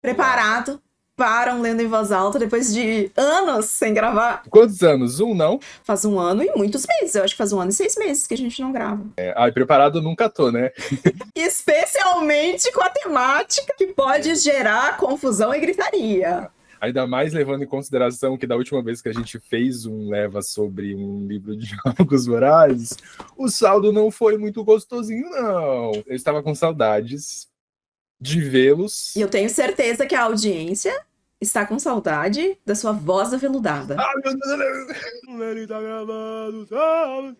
Preparado para um Lendo em Voz Alta depois de anos sem gravar? Quantos anos? Não? Faz 1 ano e muitos meses. Eu acho que faz 1 ano e 6 meses que a gente não grava. Preparado eu nunca tô, né? Especialmente com a temática que pode gerar confusão e gritaria. Ainda mais levando em consideração que da última vez que a gente fez um Leva sobre um livro de Jogos Vorazes, o saldo não foi muito gostosinho, não. Eu estava com saudades de vê-los. E eu tenho certeza que a audiência está com saudade da sua voz aveludada. Ah, meu Deus! Ele tá gravando, sabe?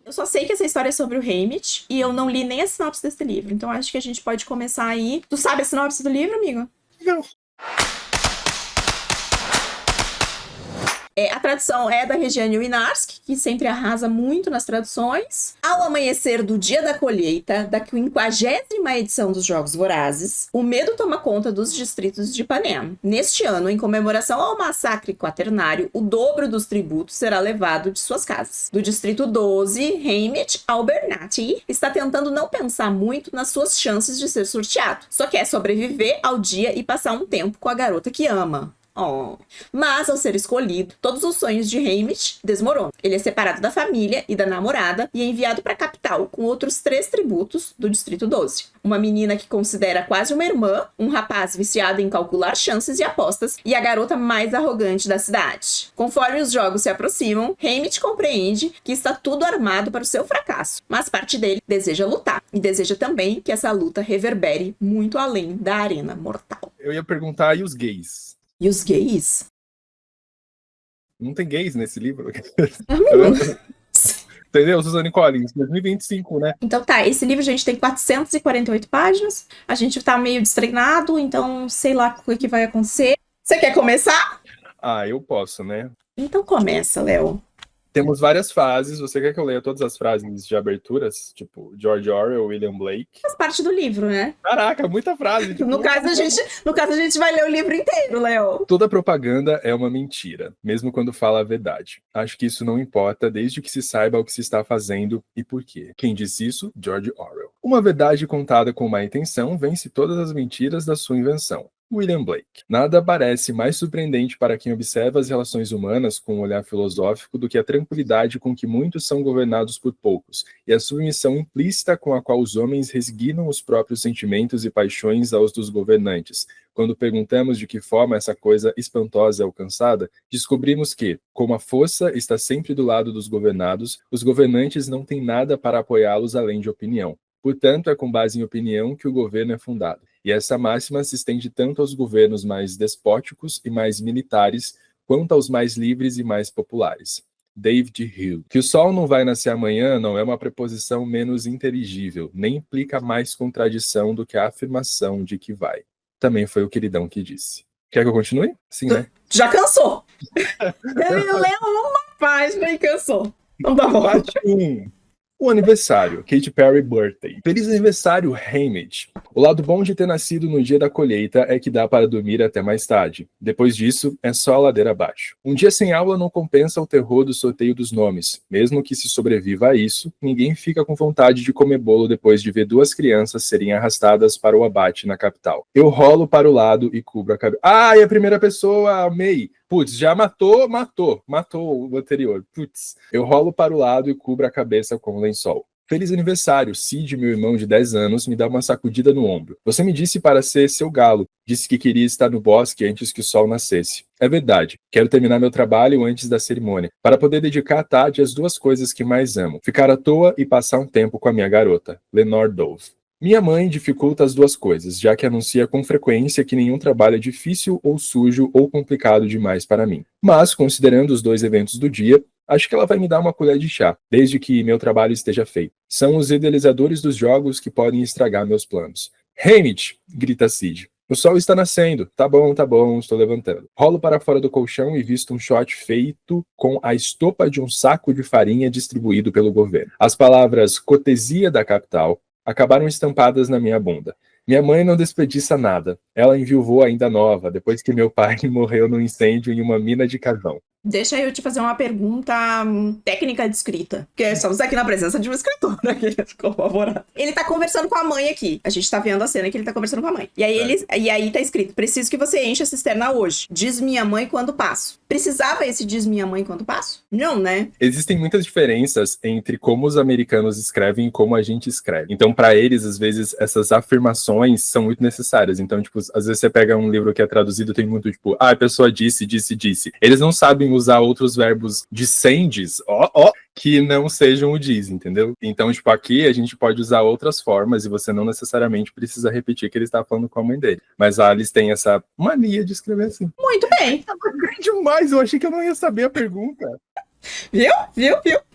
Eu só sei que essa história é sobre o Haymitch e eu não li nem a sinopse desse livro. Então acho que a gente pode começar aí. Tu sabe a sinopse do livro, amigo? Não. A tradução é da Regiane Winarski, que sempre arrasa muito nas traduções. Ao amanhecer do dia da colheita, da 50ª edição dos Jogos Vorazes, o medo toma conta dos distritos de Panem. Neste ano, em comemoração ao massacre quaternário, o dobro dos tributos será levado de suas casas. Do distrito 12, Haymitch Albernati está tentando não pensar muito nas suas chances de ser sorteado. Só quer sobreviver ao dia e passar um tempo com a garota que ama. Mas, ao ser escolhido, todos os sonhos de Haymitch desmoronam. Ele é separado da família e da namorada e é enviado para a capital com outros 3 tributos do Distrito 12. Uma menina que considera quase uma irmã, um rapaz viciado em calcular chances e apostas e a garota mais arrogante da cidade. Conforme os jogos se aproximam, Haymitch compreende que está tudo armado para o seu fracasso, mas parte dele deseja lutar e deseja também que essa luta reverbere muito além da arena mortal. Eu ia perguntar, e os gays? E os gays? Não tem gays nesse livro? Amigo. Entendeu? Suzanne Collins, 2025, né? Então tá, esse livro, gente, tem 448 páginas. A gente tá meio destreinado, então sei lá o que vai acontecer. Você quer começar? Eu posso, né? Então começa, Léo. Temos várias fases. Você quer que eu leia todas as frases de aberturas? Tipo, George Orwell, William Blake? Faz parte do livro, né? Caraca, muita frase. Tipo, No caso, a gente vai ler o livro inteiro, Léo. Toda propaganda é uma mentira, mesmo quando fala a verdade. Acho que isso não importa, desde que se saiba o que se está fazendo e por quê. Quem disse isso? George Orwell. Uma verdade contada com má intenção vence todas as mentiras da sua invenção. William Blake. Nada parece mais surpreendente para quem observa as relações humanas com um olhar filosófico do que a tranquilidade com que muitos são governados por poucos, e a submissão implícita com a qual os homens resignam os próprios sentimentos e paixões aos dos governantes. Quando perguntamos de que forma essa coisa espantosa é alcançada, descobrimos que, como a força está sempre do lado dos governados, os governantes não têm nada para apoiá-los além de opinião. Portanto, é com base em opinião que o governo é fundado. E essa máxima se estende tanto aos governos mais despóticos e mais militares, quanto aos mais livres e mais populares. David Hume. Que o sol não vai nascer amanhã não é uma preposição menos inteligível, nem implica mais contradição do que a afirmação de que vai. Também foi o queridão que disse. Quer que eu continue? Sim, né? Já cansou. Ele leu uma página e cansou. Não dá bom. Parte 1. O aniversário, Katy Perry Birthday. Feliz aniversário, Haymitch. O lado bom de ter nascido no dia da colheita é que dá para dormir até mais tarde. Depois disso, é só a ladeira abaixo. Um dia sem aula não compensa o terror do sorteio dos nomes. Mesmo que se sobreviva a isso, ninguém fica com vontade de comer bolo depois de ver 2 crianças serem arrastadas para o abate na capital. Eu rolo para o lado e cubro a cabeça. E a primeira pessoa, amei. Putz, já matou o anterior. Putz, eu rolo para o lado e cubro a cabeça com o lençol. Feliz aniversário, Cid, meu irmão de 10 anos, me dá uma sacudida no ombro. Você me disse para ser seu galo. Disse que queria estar no bosque antes que o sol nascesse. É verdade. Quero terminar meu trabalho antes da cerimônia, para poder dedicar a tarde às 2 coisas que mais amo. Ficar à toa e passar um tempo com a minha garota, Lenore Dove. Minha mãe dificulta as 2 coisas, já que anuncia com frequência que nenhum trabalho é difícil ou sujo ou complicado demais para mim. Mas, considerando os 2 eventos do dia, acho que ela vai me dar uma colher de chá, desde que meu trabalho esteja feito. São os idealizadores dos jogos que podem estragar meus planos. Haymitch! Grita Cid. O sol está nascendo. Tá bom, estou levantando. Rolo para fora do colchão e visto um shot feito com a estopa de um saco de farinha distribuído pelo governo. As palavras cortesia da capital acabaram estampadas na minha bunda. Minha mãe não desperdiça nada. Ela enviuvou ainda nova, depois que meu pai morreu num incêndio em uma mina de carvão. Deixa eu te fazer uma pergunta técnica de escrita. Porque estamos aqui na presença de um escritor, aqui, colaborado. Ele tá conversando com a mãe aqui. A gente tá vendo a cena que ele tá conversando com a mãe. E aí tá escrito: preciso que você encha a cisterna hoje. Diz minha mãe quando passo. Precisava esse diz minha mãe quando passo? Não, né? Existem muitas diferenças entre como os americanos escrevem e como a gente escreve. Então, para eles, às vezes, essas afirmações são muito necessárias. Então, tipo, às vezes você pega um livro que é traduzido, tem muito, tipo, a pessoa disse, disse, disse. Eles não sabem usar outros verbos dissendes, que não sejam o diz, entendeu? Então, tipo, aqui a gente pode usar outras formas e você não necessariamente precisa repetir que ele está falando com a mãe dele. Mas lá eles têm essa mania de escrever assim. Muito bem. É demais, eu achei que eu não ia saber a pergunta. Viu?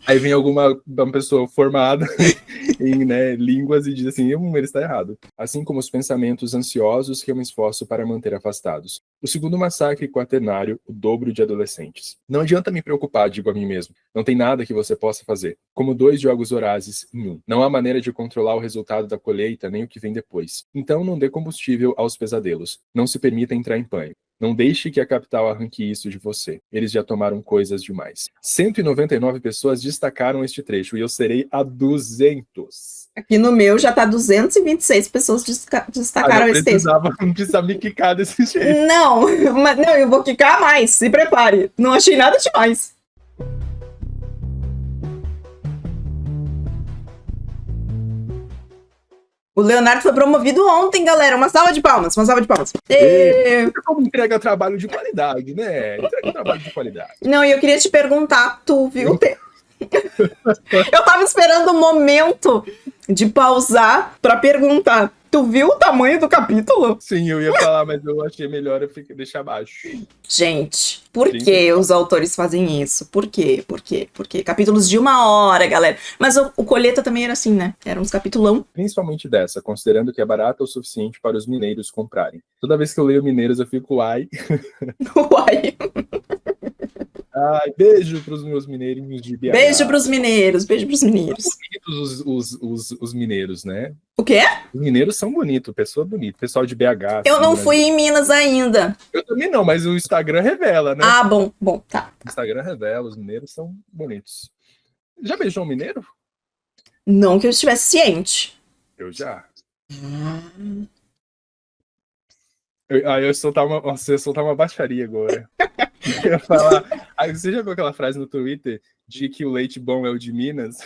Aí vem uma pessoa formada em, né, línguas e diz assim, ele está errado. Assim como os pensamentos ansiosos que eu me esforço para manter afastados. O segundo massacre quaternário, o dobro de adolescentes. Não adianta me preocupar, digo a mim mesmo. Não tem nada que você possa fazer. Como 2 jogos vorazes em um. Não há maneira de controlar o resultado da colheita nem o que vem depois. Então não dê combustível aos pesadelos. Não se permita entrar em pânico. Não deixe que a capital arranque isso de você. Eles já tomaram coisas demais. 199 pessoas destacaram este trecho e eu serei a 200. Aqui no meu já tá 226 pessoas destacaram esse texto. Não precisava me quicar desse jeito. Não, eu vou quicar mais, se prepare. Não achei nada demais. O Leonardo foi promovido ontem, galera. Uma salva de palmas. Como entrega trabalho de qualidade, né? Entrega trabalho de qualidade. Não, e eu queria te perguntar, tu viu? Eu tava esperando o momento de pausar pra perguntar. Tu viu o tamanho do capítulo? Sim, eu ia falar, mas eu achei melhor eu deixar abaixo. Gente, por que os autores fazem isso? Por quê? Capítulos de 1 hora, galera. Mas o Colheita também era assim, né? Era uns capitulão. Principalmente dessa, considerando que é barata o suficiente para os mineiros comprarem. Toda vez que eu leio Mineiros, eu fico uai. Uai. Ai, beijo pros meus mineirinhos de BH. Beijo pros mineiros. São bonitos os mineiros, né? O quê? Os mineiros são bonitos, pessoa bonita, pessoal de BH. Eu assim, não né? fui em Minas ainda. Eu também não, mas o Instagram revela, né? Ah, bom, tá. O Instagram revela, os mineiros são bonitos. Já beijou um mineiro? Não que eu estivesse ciente. Eu já. Eu ia soltar uma baixaria agora. Eu ia falar. Você já viu aquela frase no Twitter de que o leite bom é o de Minas?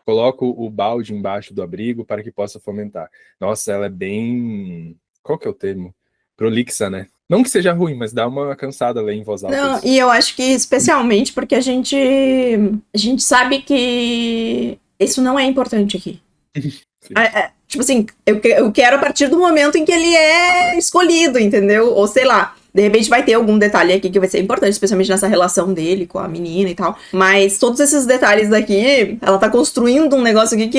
Coloco o balde embaixo do abrigo para que possa fomentar. Nossa, ela é bem... Qual que é o termo? Prolixa, né? Não que seja ruim, mas dá uma cansada ler em voz alta. Não, e eu acho que especialmente porque a gente sabe que isso não é importante aqui. Tipo assim, eu quero a partir do momento em que ele é escolhido, entendeu? Ou sei lá, de repente vai ter algum detalhe aqui que vai ser importante, especialmente nessa relação dele com a menina e tal. Mas todos esses detalhes daqui, ela tá construindo um negócio aqui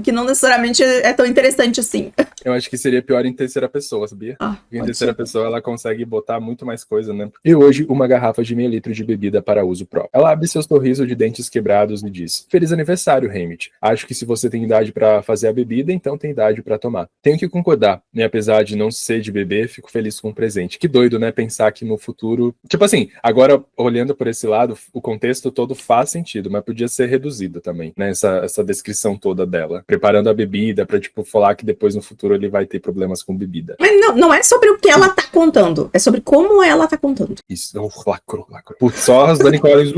que não necessariamente é tão interessante assim. Eu acho que seria pior em terceira pessoa, sabia? Porque em terceira pessoa ela consegue botar muito mais coisa, né? E hoje, uma garrafa de meio litro de bebida para uso próprio. Ela abre seu sorriso de dentes quebrados e diz: Feliz aniversário, Hamid. Acho que se você tem idade para fazer a bebida, então tem idade para tomar. Tenho que concordar, né? Apesar de não ser de beber, fico feliz com o presente. Que doido, né? Pensar que no futuro... Tipo assim, agora, olhando por esse lado, o contexto todo faz sentido, mas podia ser reduzido também, né? Essa descrição toda dela. Preparando a bebida pra, tipo, falar que depois no futuro ele vai ter problemas com bebida. Mas não é sobre o que ela tá contando, é sobre como ela tá contando. Isso, lacro. Putz, só as Dani Collins,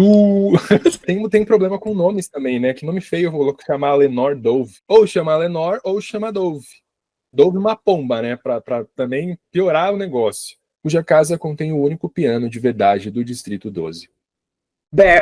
Tem problema com nomes também, né? Que nome feio, eu vou chamar Lenore Dove. Ou chama Lenore, ou chama Dove. Dove uma pomba, né? Pra também piorar o negócio. Cuja casa contém o único piano de verdade do Distrito 12.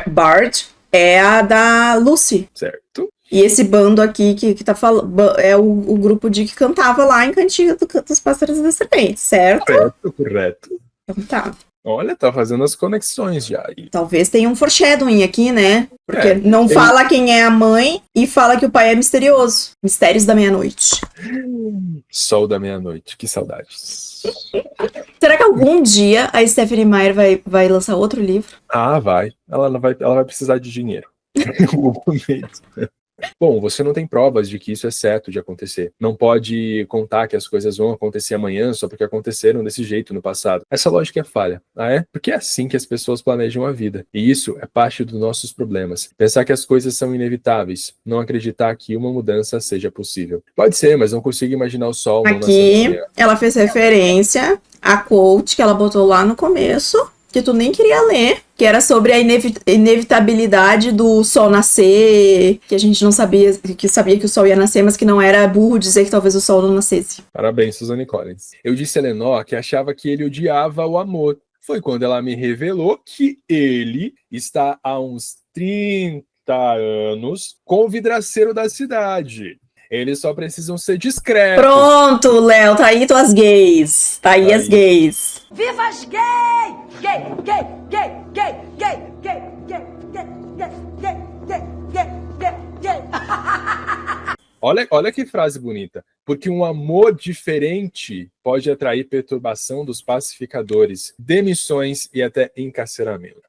Bard é a da Lucy. Certo. E esse bando aqui que tá falando é o grupo de que cantava lá em Cantiga dos Pássaros e das Serpentes, certo? Correto. Então tá. Olha, tá fazendo as conexões já. Talvez tenha um foreshadowing aqui, né? Porque não fala quem é a mãe e fala que o pai é misterioso. Mistérios da Meia-Noite. Sol da Meia-Noite, que saudades. Será que algum dia a Stephenie Meyer vai lançar outro livro? Ah, vai. Ela vai precisar de dinheiro. Em algum momento. Bom, você não tem provas de que isso é certo de acontecer. Não pode contar que as coisas vão acontecer amanhã só porque aconteceram desse jeito no passado. Essa lógica é falha. Ah, é? Porque é assim que as pessoas planejam a vida. E isso é parte dos nossos problemas. Pensar que as coisas são inevitáveis. Não acreditar que uma mudança seja possível. Pode ser, mas não consigo imaginar o sol não nascendo Aqui, amanhã. ela fez referência à quote que ela botou lá no começo, que tu nem queria ler, que era sobre a inevitabilidade do sol nascer, que a gente não sabia que o sol ia nascer, mas que não era burro dizer que talvez o sol não nascesse. Parabéns, Suzanne Collins. Eu disse a Lenore que achava que ele odiava o amor. Foi quando ela me revelou que ele está há uns 30 anos com o vidraceiro da cidade. Eles só precisam ser discretos. Pronto, Léo, tá aí tuas gays. Tá aí Tá as aí. gays. Viva as gay! Gay, gay, gay, gay, gay, gay, gay, gay, gay, gay, gay, gay, gay, gay. Olha que frase bonita. Porque um amor diferente pode atrair perturbação dos pacificadores, demissões e até encarceramento.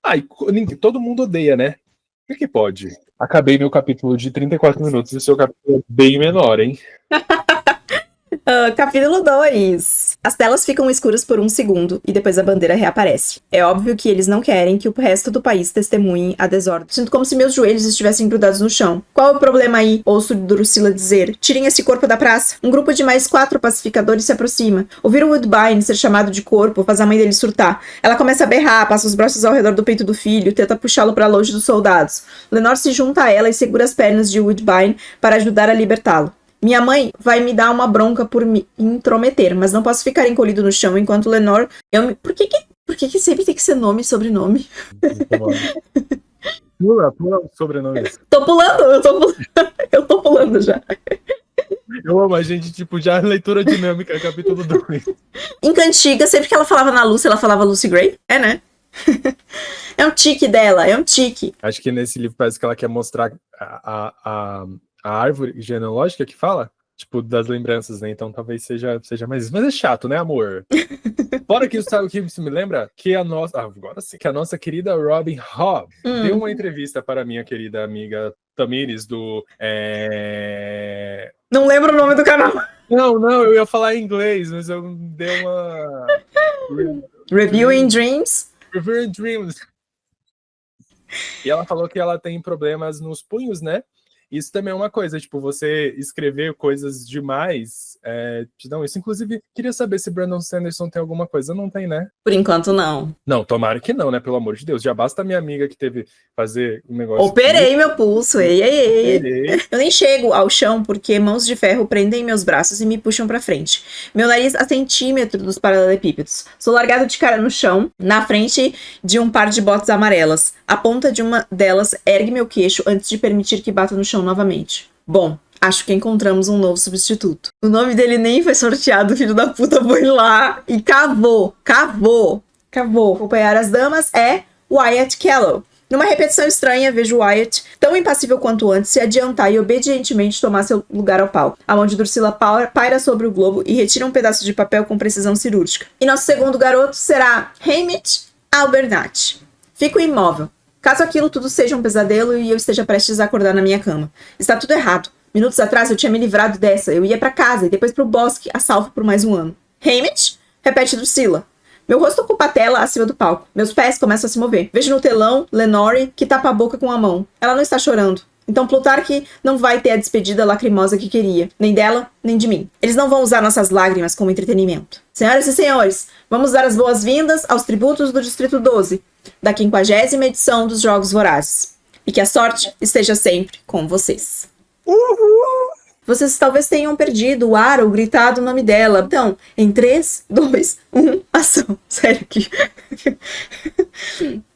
Todo mundo odeia, né? O que pode? Acabei meu capítulo de 34 minutos e seu capítulo é bem menor, hein? Capítulo 2. As telas ficam escuras por um segundo e depois a bandeira reaparece. É óbvio que eles não querem que o resto do país testemunhe a desordem. Sinto como se meus joelhos estivessem grudados no chão. Qual é o problema aí? Ouço Drusilla dizer. Tirem esse corpo da praça. Um grupo de mais 4 pacificadores se aproxima. Ouvir o Woodbine ser chamado de corpo faz a mãe dele surtar. Ela começa a berrar, passa os braços ao redor do peito do filho, tenta puxá-lo para longe dos soldados. Lenore se junta a ela e segura as pernas de Woodbine para ajudar a libertá-lo. Minha mãe vai me dar uma bronca por me intrometer, mas não posso ficar encolhido no chão enquanto Lenore... Por que sempre tem que ser nome e sobrenome? Pula o sobrenome. Eu tô pulando já. Eu amo a gente, já leitura dinâmica, capítulo 2. Em Cantiga, sempre que ela falava na Lucy, ela falava Lucy Gray. É, né? É um tique dela, é um tique. Acho que nesse livro parece que ela quer mostrar a árvore genealógica que fala, das lembranças, né? Então talvez seja mais isso. Mas é chato, né, amor? Fora que sabe o que isso me lembra? Que a nossa... agora sim. Que a nossa querida Robin Hobb deu uma entrevista para a minha querida amiga Tamires do... Não lembro o nome do canal. Não, eu ia falar em inglês, mas eu dei uma... Reviewing Dreams. Reviewing Dreams. E ela falou que ela tem problemas nos punhos, né? Isso também é uma coisa, você escrever coisas demais, te dão isso. Inclusive, queria saber se Brandon Sanderson tem alguma coisa. Não tem, né? Por enquanto, não. Não, tomara que não, né? Pelo amor de Deus. Já basta a minha amiga que teve fazer um negócio... Operei meu pulso, ei. Eu nem chego ao chão porque mãos de ferro prendem meus braços e me puxam pra frente. Meu nariz a centímetro dos paralelepípedos. Sou largado de cara no chão, na frente de um par de botas amarelas. A ponta de uma delas ergue meu queixo antes de permitir que bata no chão novamente. Bom, acho que encontramos um novo substituto. O nome dele nem foi sorteado, o filho da puta foi lá e cavou. Acompanhar as damas é Wyatt Kellow. Numa repetição estranha, vejo Wyatt, tão impassível quanto antes, se adiantar e obedientemente tomar seu lugar ao palco. A mão de Drusilla paira sobre o globo e retira um pedaço de papel com precisão cirúrgica. E nosso segundo garoto será Hamish Albernat. Fico imóvel. Caso aquilo tudo seja um pesadelo e eu esteja prestes a acordar na minha cama. Está tudo errado. Minutos atrás eu tinha me livrado dessa. Eu ia pra casa e depois pro bosque, a salvo por mais um ano. Hamish? Repete Drusilla. Meu rosto ocupa a tela acima do palco. Meus pés começam a se mover. Vejo no telão Lenore, que tapa a boca com a mão. Ela não está chorando. Então Plutarque não vai ter a despedida lacrimosa que queria. Nem dela, nem de mim. Eles não vão usar nossas lágrimas como entretenimento. Senhoras e senhores, vamos dar as boas-vindas aos tributos do Distrito 12, da 50ª edição dos Jogos Vorazes. E que a sorte esteja sempre com vocês. Uhul! Vocês talvez tenham perdido o ar ou gritado o nome dela. Então, em 3, 2, 1, ação. Sério que...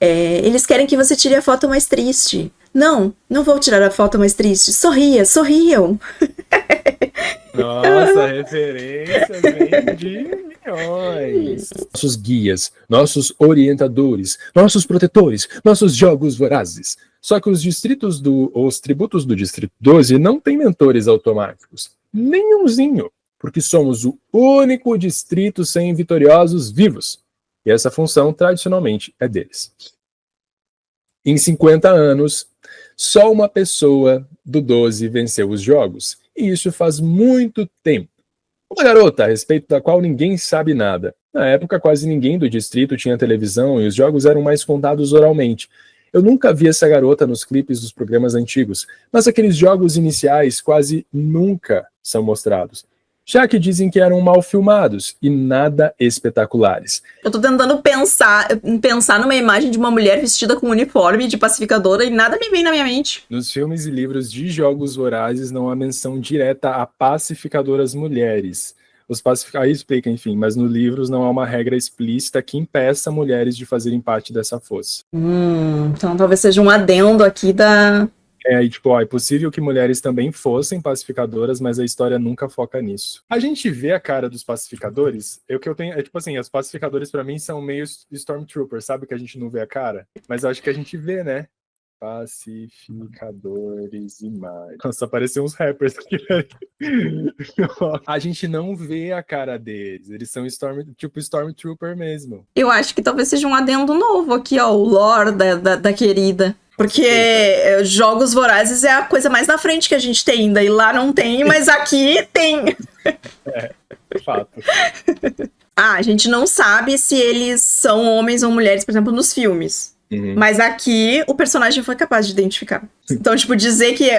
eles querem que você tire a foto mais triste. Não vou tirar a foto mais triste. Sorriam. Nossa, referência vem de milhões. Nossos guias, nossos orientadores, nossos protetores, nossos jogos vorazes. Só que os tributos do Distrito 12 não têm mentores automáticos. Nenhumzinho. Porque somos o único distrito sem vitoriosos vivos. E essa função, tradicionalmente, é deles. Em 50 anos, Só uma pessoa do 12 venceu os jogos, e isso faz muito tempo. Uma garota a respeito da qual ninguém sabe nada. Na época, quase ninguém do distrito tinha televisão e os jogos eram mais contados oralmente. Eu nunca vi essa garota nos clipes dos programas antigos, mas aqueles jogos iniciais quase nunca são mostrados. Já que dizem que eram mal filmados e nada espetaculares. Eu tô tentando pensar numa imagem de uma mulher vestida com uniforme de pacificadora e nada me vem na minha mente. Nos filmes e livros de Jogos Vorazes não há menção direta a pacificadoras mulheres. Aí explica, enfim, mas nos livros não há uma regra explícita que impeça mulheres de fazerem parte dessa força. Então talvez seja um adendo aqui da... Aí, tipo, é possível que mulheres também fossem pacificadoras, mas a história nunca foca nisso. A gente vê a cara dos pacificadores, tipo assim, os pacificadores pra mim são meio Stormtroopers, sabe que a gente não vê a cara? Mas eu acho que a gente vê, né? Pacificadores e mais. Nossa, apareceu uns rappers aqui. A gente não vê a cara deles. Eles são tipo Stormtrooper mesmo. Eu acho que talvez seja um adendo novo aqui, ó, o lore da querida. Porque Jogos Vorazes é a coisa mais na frente que a gente tem ainda. E lá não tem, mas aqui tem. Fato. A gente não sabe se eles são homens ou mulheres, por exemplo, nos filmes. Uhum. Mas aqui o personagem foi capaz de identificar. Então, tipo, dizer que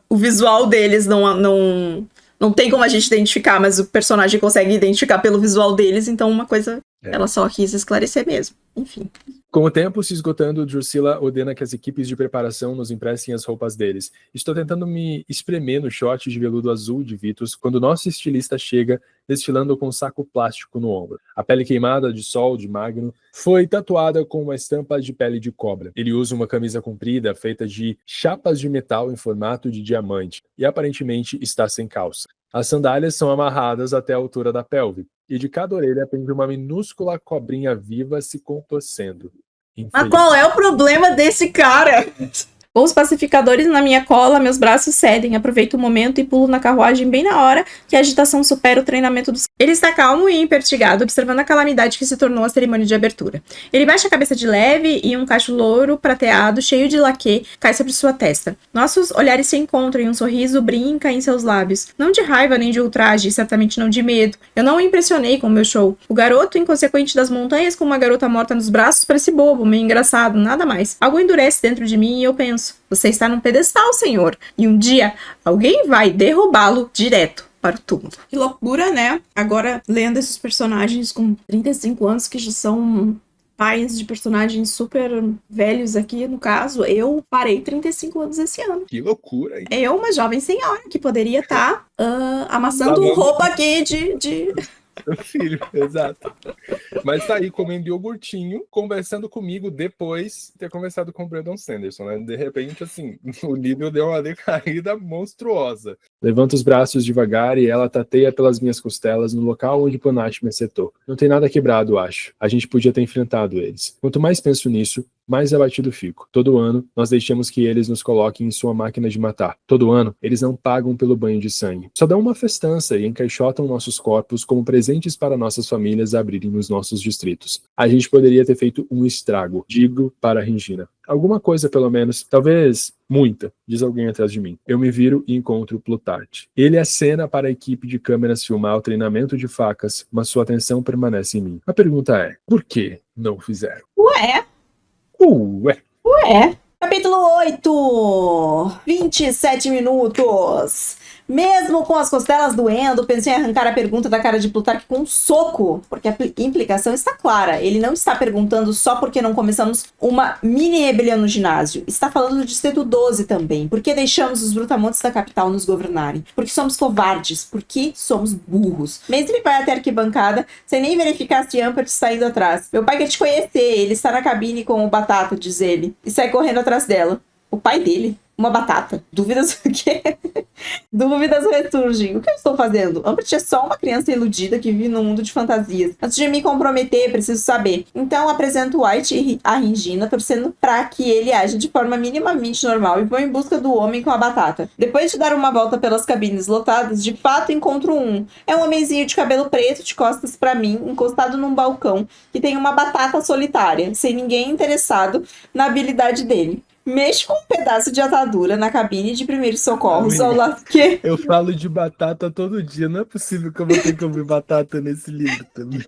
o visual deles não tem como a gente identificar, mas o personagem consegue identificar pelo visual deles, então uma coisa ela só quis esclarecer mesmo. Enfim. Com o tempo se esgotando, Drusilla ordena que as equipes de preparação nos emprestem as roupas deles. Estou tentando me espremer no short de veludo azul de Vitus quando nosso estilista chega, desfilando com um saco plástico no ombro. A pele queimada de sol de Magno foi tatuada com uma estampa de pele de cobra. Ele usa uma camisa comprida feita de chapas de metal em formato de diamante e aparentemente está sem calça. As sandálias são amarradas até a altura da pelve, e de cada orelha pende uma minúscula cobrinha viva se contorcendo. Mas qual é o problema desse cara? Com os pacificadores na minha cola, meus braços cedem. Aproveito o momento e pulo na carruagem bem na hora que a agitação supera o treinamento dos... Ele está calmo e impertigado, observando a calamidade que se tornou a cerimônia de abertura. Ele baixa a cabeça de leve e um cacho louro prateado, cheio de laque, cai sobre sua testa. Nossos olhares se encontram e um sorriso brinca em seus lábios. Não de raiva nem de ultraje, certamente não de medo. Eu não o impressionei com o meu show. O garoto inconsequente das montanhas com uma garota morta nos braços parece bobo, meio engraçado, nada mais. Algo endurece dentro de mim e eu penso: você está num pedestal, senhor, e um dia alguém vai derrubá-lo direto para o túmulo. Que loucura, né? Agora, lendo esses personagens com 35 anos, que já são pais de personagens super velhos aqui, no caso, eu parei 35 anos esse ano. Que loucura, hein? Eu, uma jovem senhora, que poderia estar amassando roupa aqui de... Filho, exato. Mas tá aí comendo iogurtinho, conversando comigo depois de ter conversado com o Brandon Sanderson, né? De repente, assim, o nível deu uma decaída monstruosa. Levanto os braços devagar e ela tateia pelas minhas costelas no local onde Panache me acertou. Não tem nada quebrado, acho. A gente podia ter enfrentado eles. Quanto mais penso nisso, mais abatido fico. Todo ano, nós deixamos que eles nos coloquem em sua máquina de matar. Todo ano, eles não pagam pelo banho de sangue. Só dão uma festança e encaixotam nossos corpos como presentes para nossas famílias abrirem nos nossos distritos. A gente poderia ter feito um estrago, digo para Regina. Alguma coisa, pelo menos, talvez muita, diz alguém atrás de mim. Eu me viro e encontro Plutarch. Ele acena para a equipe de câmeras filmar o treinamento de facas, mas sua atenção permanece em mim. A pergunta é, por que não fizeram? Ué? Capítulo 8. 27 minutos. Mesmo com as costelas doendo, pensei em arrancar a pergunta da cara de Plutarque com um soco, porque a implicação está clara. Ele não está perguntando só porque não começamos uma mini rebelião no ginásio. Está falando do Distrito 12 também. Por que deixamos os brutamontes da capital nos governarem? Porque somos covardes. Porque somos burros. Mesmo ele vai até a arquibancada, sem nem verificar se Ampert está indo atrás. Meu pai quer te conhecer. Ele está na cabine com o Batata, diz ele. E sai correndo atrás dela. O pai dele? Uma batata. Dúvidas o quê? Dúvidas ressurgem. O que eu estou fazendo? Ampert é só uma criança iludida que vive num mundo de fantasias. Antes de me comprometer, preciso saber. Então apresento White a Regina, torcendo para que ele age de forma minimamente normal e vou em busca do homem com a batata. Depois de dar uma volta pelas cabines lotadas, de fato encontro um. É um homenzinho de cabelo preto, de costas para mim, encostado num balcão, que tem uma batata solitária, sem ninguém interessado na habilidade dele. Mexe com um pedaço de atadura na cabine de primeiros socorros ao lado que Eu falo de batata todo dia, não é possível que eu vou ter que comer batata nesse livro também.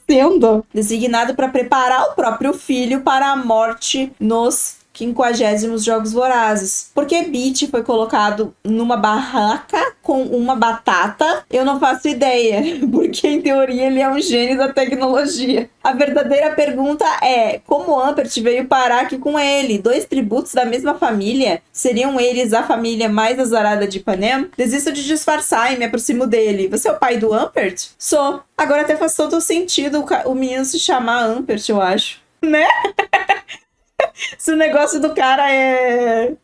sendo designado para preparar o próprio filho para a morte nos 50º Jogos Vorazes. Por que Beat foi colocado numa barraca com uma batata? Eu não faço ideia, porque em teoria ele é um gênio da tecnologia. A verdadeira pergunta é, como Ampert veio parar aqui com ele? 2 tributos da mesma família? Seriam eles a família mais azarada de Panem? Desisto de disfarçar e me aproximo dele. Você é o pai do Ampert? Sou. Agora até faz todo sentido o menino se chamar Ampert, eu acho. Né? Se o negócio do cara é...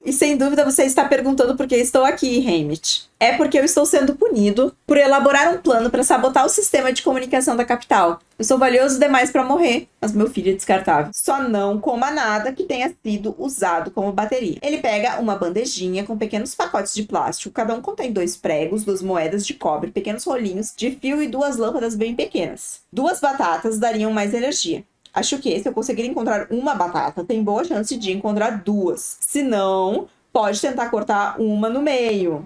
E sem dúvida você está perguntando por que estou aqui, Haymitch. É porque eu estou sendo punido por elaborar um plano para sabotar o sistema de comunicação da capital. Eu sou valioso demais para morrer, mas meu filho é descartável. Só não coma nada que tenha sido usado como bateria. Ele pega uma bandejinha com pequenos pacotes de plástico, cada um contém 2 pregos, 2 moedas de cobre, pequenos rolinhos de fio e 2 lâmpadas bem pequenas. 2 batatas dariam mais energia. Acho que se eu conseguir encontrar uma batata, tem boa chance de encontrar 2. Se não, pode tentar cortar uma no meio.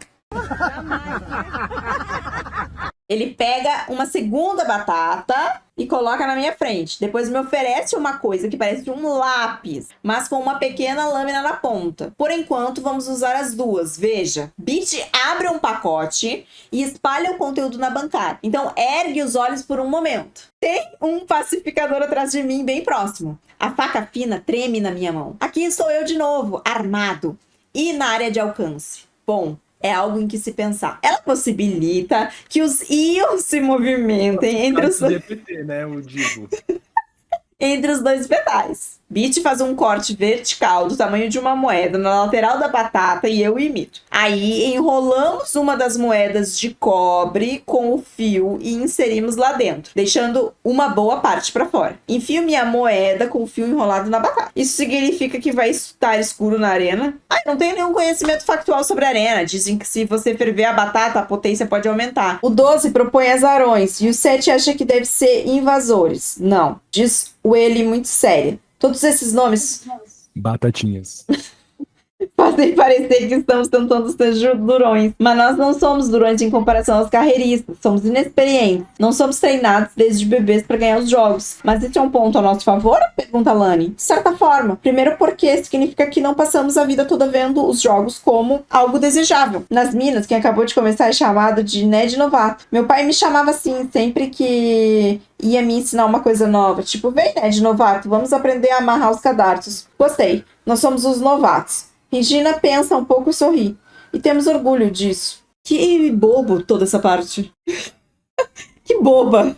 Ele pega uma segunda batata e coloca na minha frente. Depois me oferece uma coisa que parece um lápis, mas com uma pequena lâmina na ponta. Por enquanto, vamos usar as 2. Veja, Beat abre um pacote e espalha o conteúdo na bancada. Então, ergue os olhos por um momento. Tem um pacificador atrás de mim, bem próximo. A faca fina treme na minha mão. Aqui estou eu de novo, armado e na área de alcance. Bom, é algo em que se pensar. Ela possibilita que os íons se movimentem entre os... GPT, né, o digo. entre os 2 pedais. Beat faz um corte vertical do tamanho de uma moeda na lateral da batata e eu imito. Aí enrolamos uma das moedas de cobre com o fio e inserimos lá dentro, deixando uma boa parte para fora. Enfio minha moeda com o fio enrolado na batata. Isso significa que vai estar escuro na arena? Não tenho nenhum conhecimento factual sobre a arena. Dizem que se você ferver a batata, a potência pode aumentar. O 12 propõe azarões e o 7 acha que deve ser invasores. Não, diz o ele muito sério. Todos esses nomes Batatinhas. fazem parecer que estamos tentando ser durões, mas nós não somos durões em comparação aos carreiristas, somos inexperientes, não somos treinados desde bebês para ganhar os jogos. Mas isso é um ponto a nosso favor? Pergunta Lani. De certa forma. Primeiro porque significa que não passamos a vida toda vendo os jogos como algo desejável. Nas minas, quem acabou de começar é chamado de Ned Novato. Meu pai me chamava assim sempre que ia me ensinar uma coisa nova. Tipo, vem Ned Novato, vamos aprender a amarrar os cadarços. Gostei. Nós somos os novatos. Regina pensa um pouco e sorri. E temos orgulho disso. Que bobo toda essa parte. Que boba.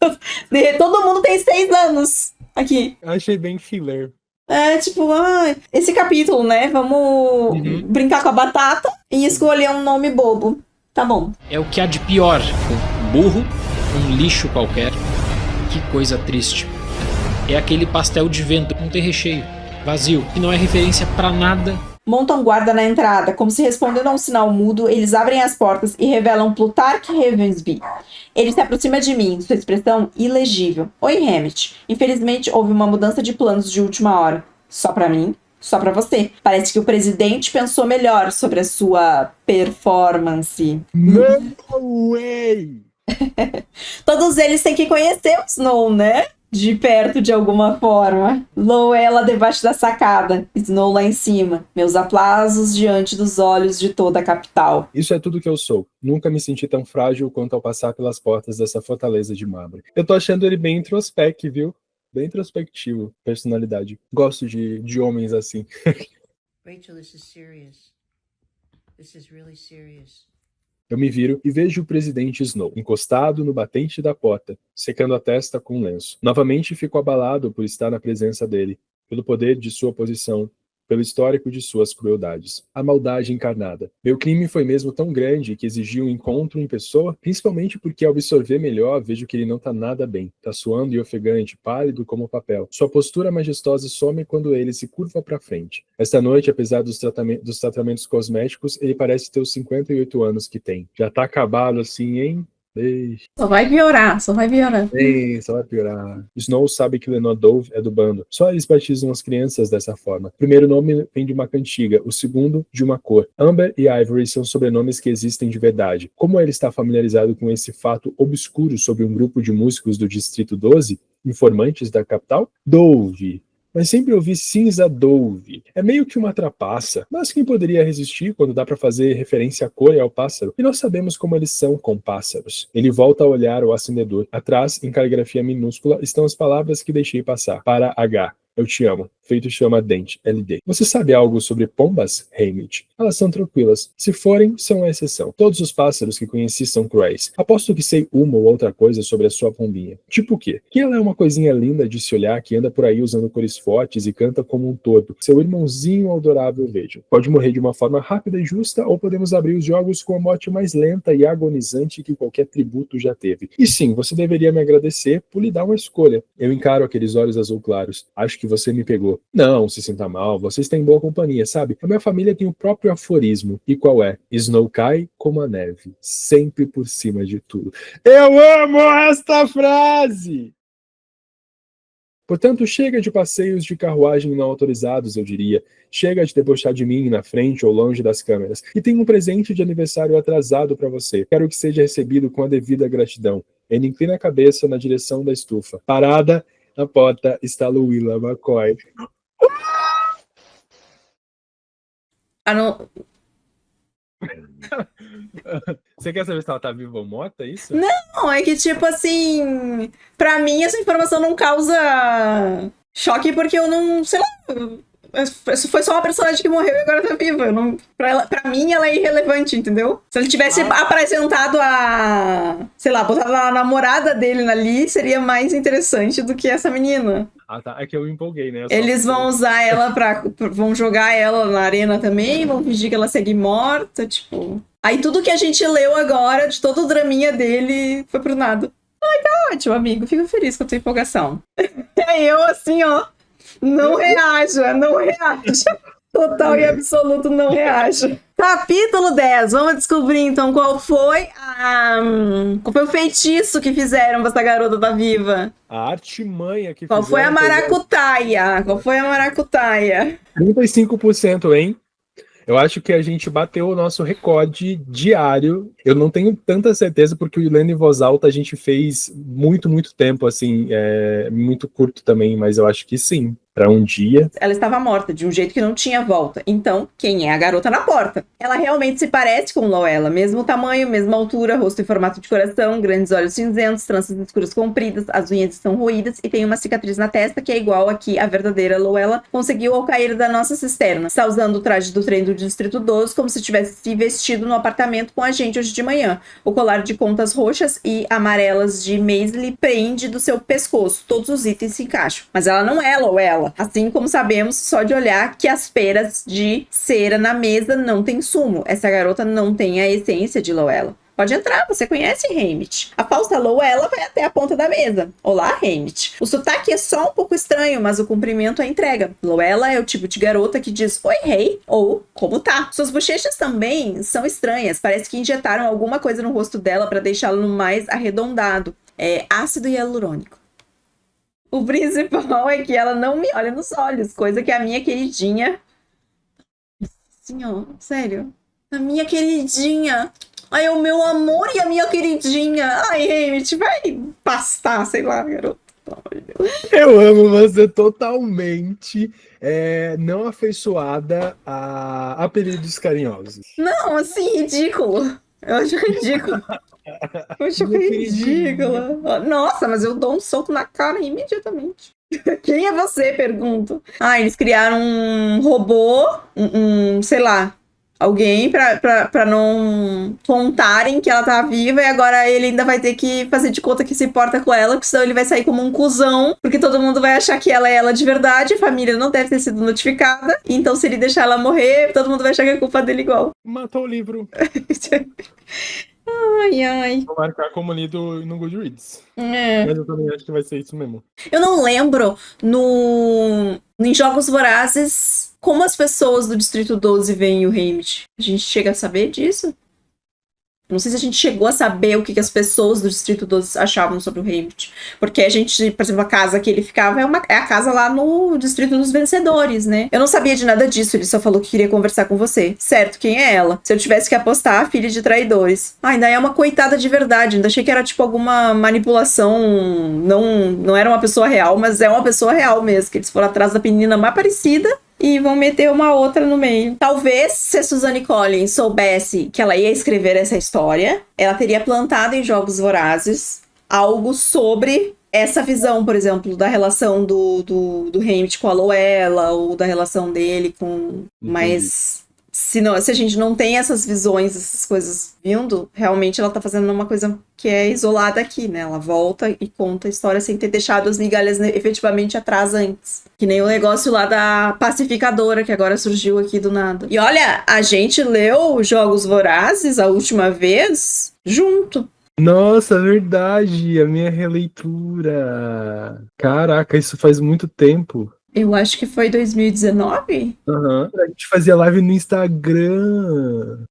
Todo mundo tem 6 anos aqui. Eu achei bem filler. É, tipo, esse capítulo, né? Vamos brincar com a batata e escolher um nome bobo. Tá bom. É o que há de pior. Um burro, um lixo qualquer. Que coisa triste. É aquele pastel de vento que não tem recheio, vazio, que não é referência pra nada. Montam guarda na entrada, como se respondendo a um sinal mudo, eles abrem as portas e revelam Plutarch Ravensby. Ele se aproxima de mim, sua expressão ilegível. Oi, Hammett. Infelizmente, houve uma mudança de planos de última hora. Só pra mim, só pra você. Parece que o presidente pensou melhor sobre a sua performance. No way! Todos eles têm que conhecer o Snow, né? De perto de alguma forma. Low ela debaixo da sacada, Snow lá em cima. Meus aplausos diante dos olhos de toda a capital. Isso é tudo que eu sou. Nunca me senti tão frágil quanto ao passar pelas portas dessa fortaleza de marbre. Eu tô achando ele bem introspec, viu? Bem introspectivo, personalidade. Gosto de homens assim. Rachel, this is serious. This is really serious. Eu me viro e vejo o presidente Snow, encostado no batente da porta, secando a testa com um lenço. Novamente fico abalado por estar na presença dele, pelo poder de sua posição, pelo histórico de suas crueldades. A maldade encarnada. Meu crime foi mesmo tão grande que exigiu um encontro em pessoa, principalmente porque ao absorver melhor vejo que ele não tá nada bem. Tá suando e ofegante, pálido como papel. Sua postura majestosa some quando ele se curva para frente. Esta noite, apesar dos tratamentos cosméticos, ele parece ter os 58 anos que tem. Já tá acabado assim, hein? Ei, Só vai piorar, só vai piorar. só vai piorar. Snow sabe que Lenor Dove é do bando. Só eles batizam as crianças dessa forma. O primeiro nome vem de uma cantiga, o segundo de uma cor. Amber e Ivory são sobrenomes que existem de verdade. Como ele está familiarizado com esse fato obscuro sobre um grupo de músicos do Distrito 12, informantes da capital? Dove. Mas sempre ouvi cinza Dove. É meio que uma trapaça, mas quem poderia resistir quando dá pra fazer referência à cor e ao pássaro? E nós sabemos como eles são com pássaros. Ele volta a olhar o acendedor. Atrás, em caligrafia minúscula, estão as palavras que deixei passar. Para H. Eu te amo. Feito chama dente. LD. Você sabe algo sobre pombas, Haymitch? Elas são tranquilas. Se forem, são a exceção. Todos os pássaros que conheci são cruéis. Aposto que sei uma ou outra coisa sobre a sua pombinha. Tipo o quê? Que ela é uma coisinha linda de se olhar que anda por aí usando cores fortes e canta como um todo. Seu irmãozinho adorável, vejo. Pode morrer de uma forma rápida e justa, ou podemos abrir os jogos com a morte mais lenta e agonizante que qualquer tributo já teve. E sim, você deveria me agradecer por lhe dar uma escolha. Eu encaro aqueles olhos azul claros. Acho que você me pegou. Não, se sinta mal, você está em boa companhia, sabe? A minha família tem o próprio aforismo. E qual é? Snow cai como a neve, sempre por cima de tudo. Eu amo esta frase! Portanto, chega de passeios de carruagem não autorizados, eu diria. Chega de debochar de mim na frente ou longe das câmeras. E tenho um presente de aniversário atrasado para você. Quero que seja recebido com a devida gratidão. Ele inclina a cabeça na direção da estufa. Parada na porta está Willa McCoy. Ah, não. Você quer saber se ela tá viva ou morta, é isso? Não, é que tipo assim. Pra mim, essa informação não causa choque porque eu não. Sei lá. Isso foi só uma personagem que morreu e agora tá viva. Eu não, pra mim, ela é irrelevante, entendeu? Se ele tivesse apresentado a. Sei lá, botado a namorada dele ali, seria mais interessante do que essa menina. Ah, tá. É que eu empolguei, né? Eles vão usar ela vão jogar ela na arena também, vão fingir que ela segue morta, tipo. Aí tudo que a gente leu agora, de todo o draminha dele, foi pro nada. Ai, tá ótimo, amigo. Fico feliz com a tua empolgação. É eu, assim, ó. Não reaja, não reaja. Total e absoluto não reaja. Capítulo 10. Vamos descobrir, então, qual foi o feitiço que fizeram pra essa garota tá viva. A artimanha que Qual foi a maracutaia? Qual foi a maracutaia? 35%, hein? Eu acho que a gente bateu o nosso recorde diário. Eu não tenho tanta certeza, porque o Lendo em Voz Alta a gente fez muito tempo, assim, muito curto também, mas eu acho que sim. Pra um dia. Ela estava morta, de um jeito que não tinha volta. Então, quem é a garota na porta? Ela realmente se parece com Loella. Mesmo tamanho, mesma altura, rosto em formato de coração, grandes olhos cinzentos, tranças escuras compridas, as unhas estão roídas e tem uma cicatriz na testa que é igual a que a verdadeira Loella conseguiu ao cair da nossa cisterna. Está usando o traje do trem do Distrito 12 como se tivesse se vestido no apartamento com a gente hoje de manhã. O colar de contas roxas e amarelas de Maisley prende do seu pescoço. Todos os itens se encaixam. Mas ela não é Loella. Assim como sabemos, só de olhar, que as peras de cera na mesa não tem sumo. Essa garota não tem a essência de Loella. Pode entrar, você conhece Haymitch. A falsa Loella vai até a ponta da mesa. Olá, Haymitch. O sotaque é só um pouco estranho, mas o cumprimento é entrega. Loella é o tipo de garota que diz oi, hey, ou como tá. Suas bochechas também são estranhas. Parece que injetaram alguma coisa no rosto dela para deixá-lo mais arredondado. É ácido hialurônico. O principal é que ela não me olha nos olhos, coisa que a minha queridinha... Assim, ó, sério. A minha queridinha. Ai, o meu amor e a minha queridinha. Ai, Haymitch, vai pastar, sei lá, garoto. Pelo amor de Deus. Eu amo você totalmente não afeiçoada a apelidos carinhosos. Não, assim, ridículo. Eu acho ridículo. Eu acho ridículo. Nossa, mas eu dou um soco na cara imediatamente. Quem é você? Pergunto. Ah, eles criaram um robô, sei lá, alguém pra não contarem que ela tá viva, e agora ele ainda vai ter que fazer de conta que se importa com ela, porque senão ele vai sair como um cuzão, porque todo mundo vai achar que ela é ela de verdade, a família não deve ter sido notificada, então se ele deixar ela morrer, todo mundo vai achar que é culpa dele igual. Matou o livro. Ai. Vou marcar como lido no Goodreads. Mas eu também acho que vai ser isso mesmo. Eu não lembro em Jogos Vorazes como as pessoas do Distrito 12 veem o Haymitch. A gente chega a saber disso? Não sei se a gente chegou a saber o que as pessoas do Distrito 12 achavam sobre o Haymitch. Porque a gente, por exemplo, a casa que ele ficava é a casa lá no Distrito dos Vencedores, né? Eu não sabia de nada disso, ele só falou que queria conversar com você. Certo, quem é ela? Se eu tivesse que apostar, filha de traidores. Ah, ainda é uma coitada de verdade. Ainda achei que era tipo alguma manipulação. Não era uma pessoa real, mas é uma pessoa real mesmo. Que eles foram atrás da menina mais parecida e vão meter uma outra no meio. Talvez, se a Suzanne Collins soubesse que ela ia escrever essa história, ela teria plantado em Jogos Vorazes algo sobre essa visão, por exemplo, da relação do Haymitch com a Loella, ou da relação dele com... Mas se a gente não tem essas visões, essas coisas vindo, realmente ela tá fazendo uma coisa que é isolada aqui, né? Ela volta e conta a história sem ter deixado as migalhas efetivamente atrás antes. Que nem o negócio lá da pacificadora, que agora surgiu aqui do nada. E olha, a gente leu Jogos Vorazes a última vez junto. Nossa, verdade, a minha releitura. Caraca, isso faz muito tempo. Eu acho que foi 2019? Aham. A gente fazia live no Instagram.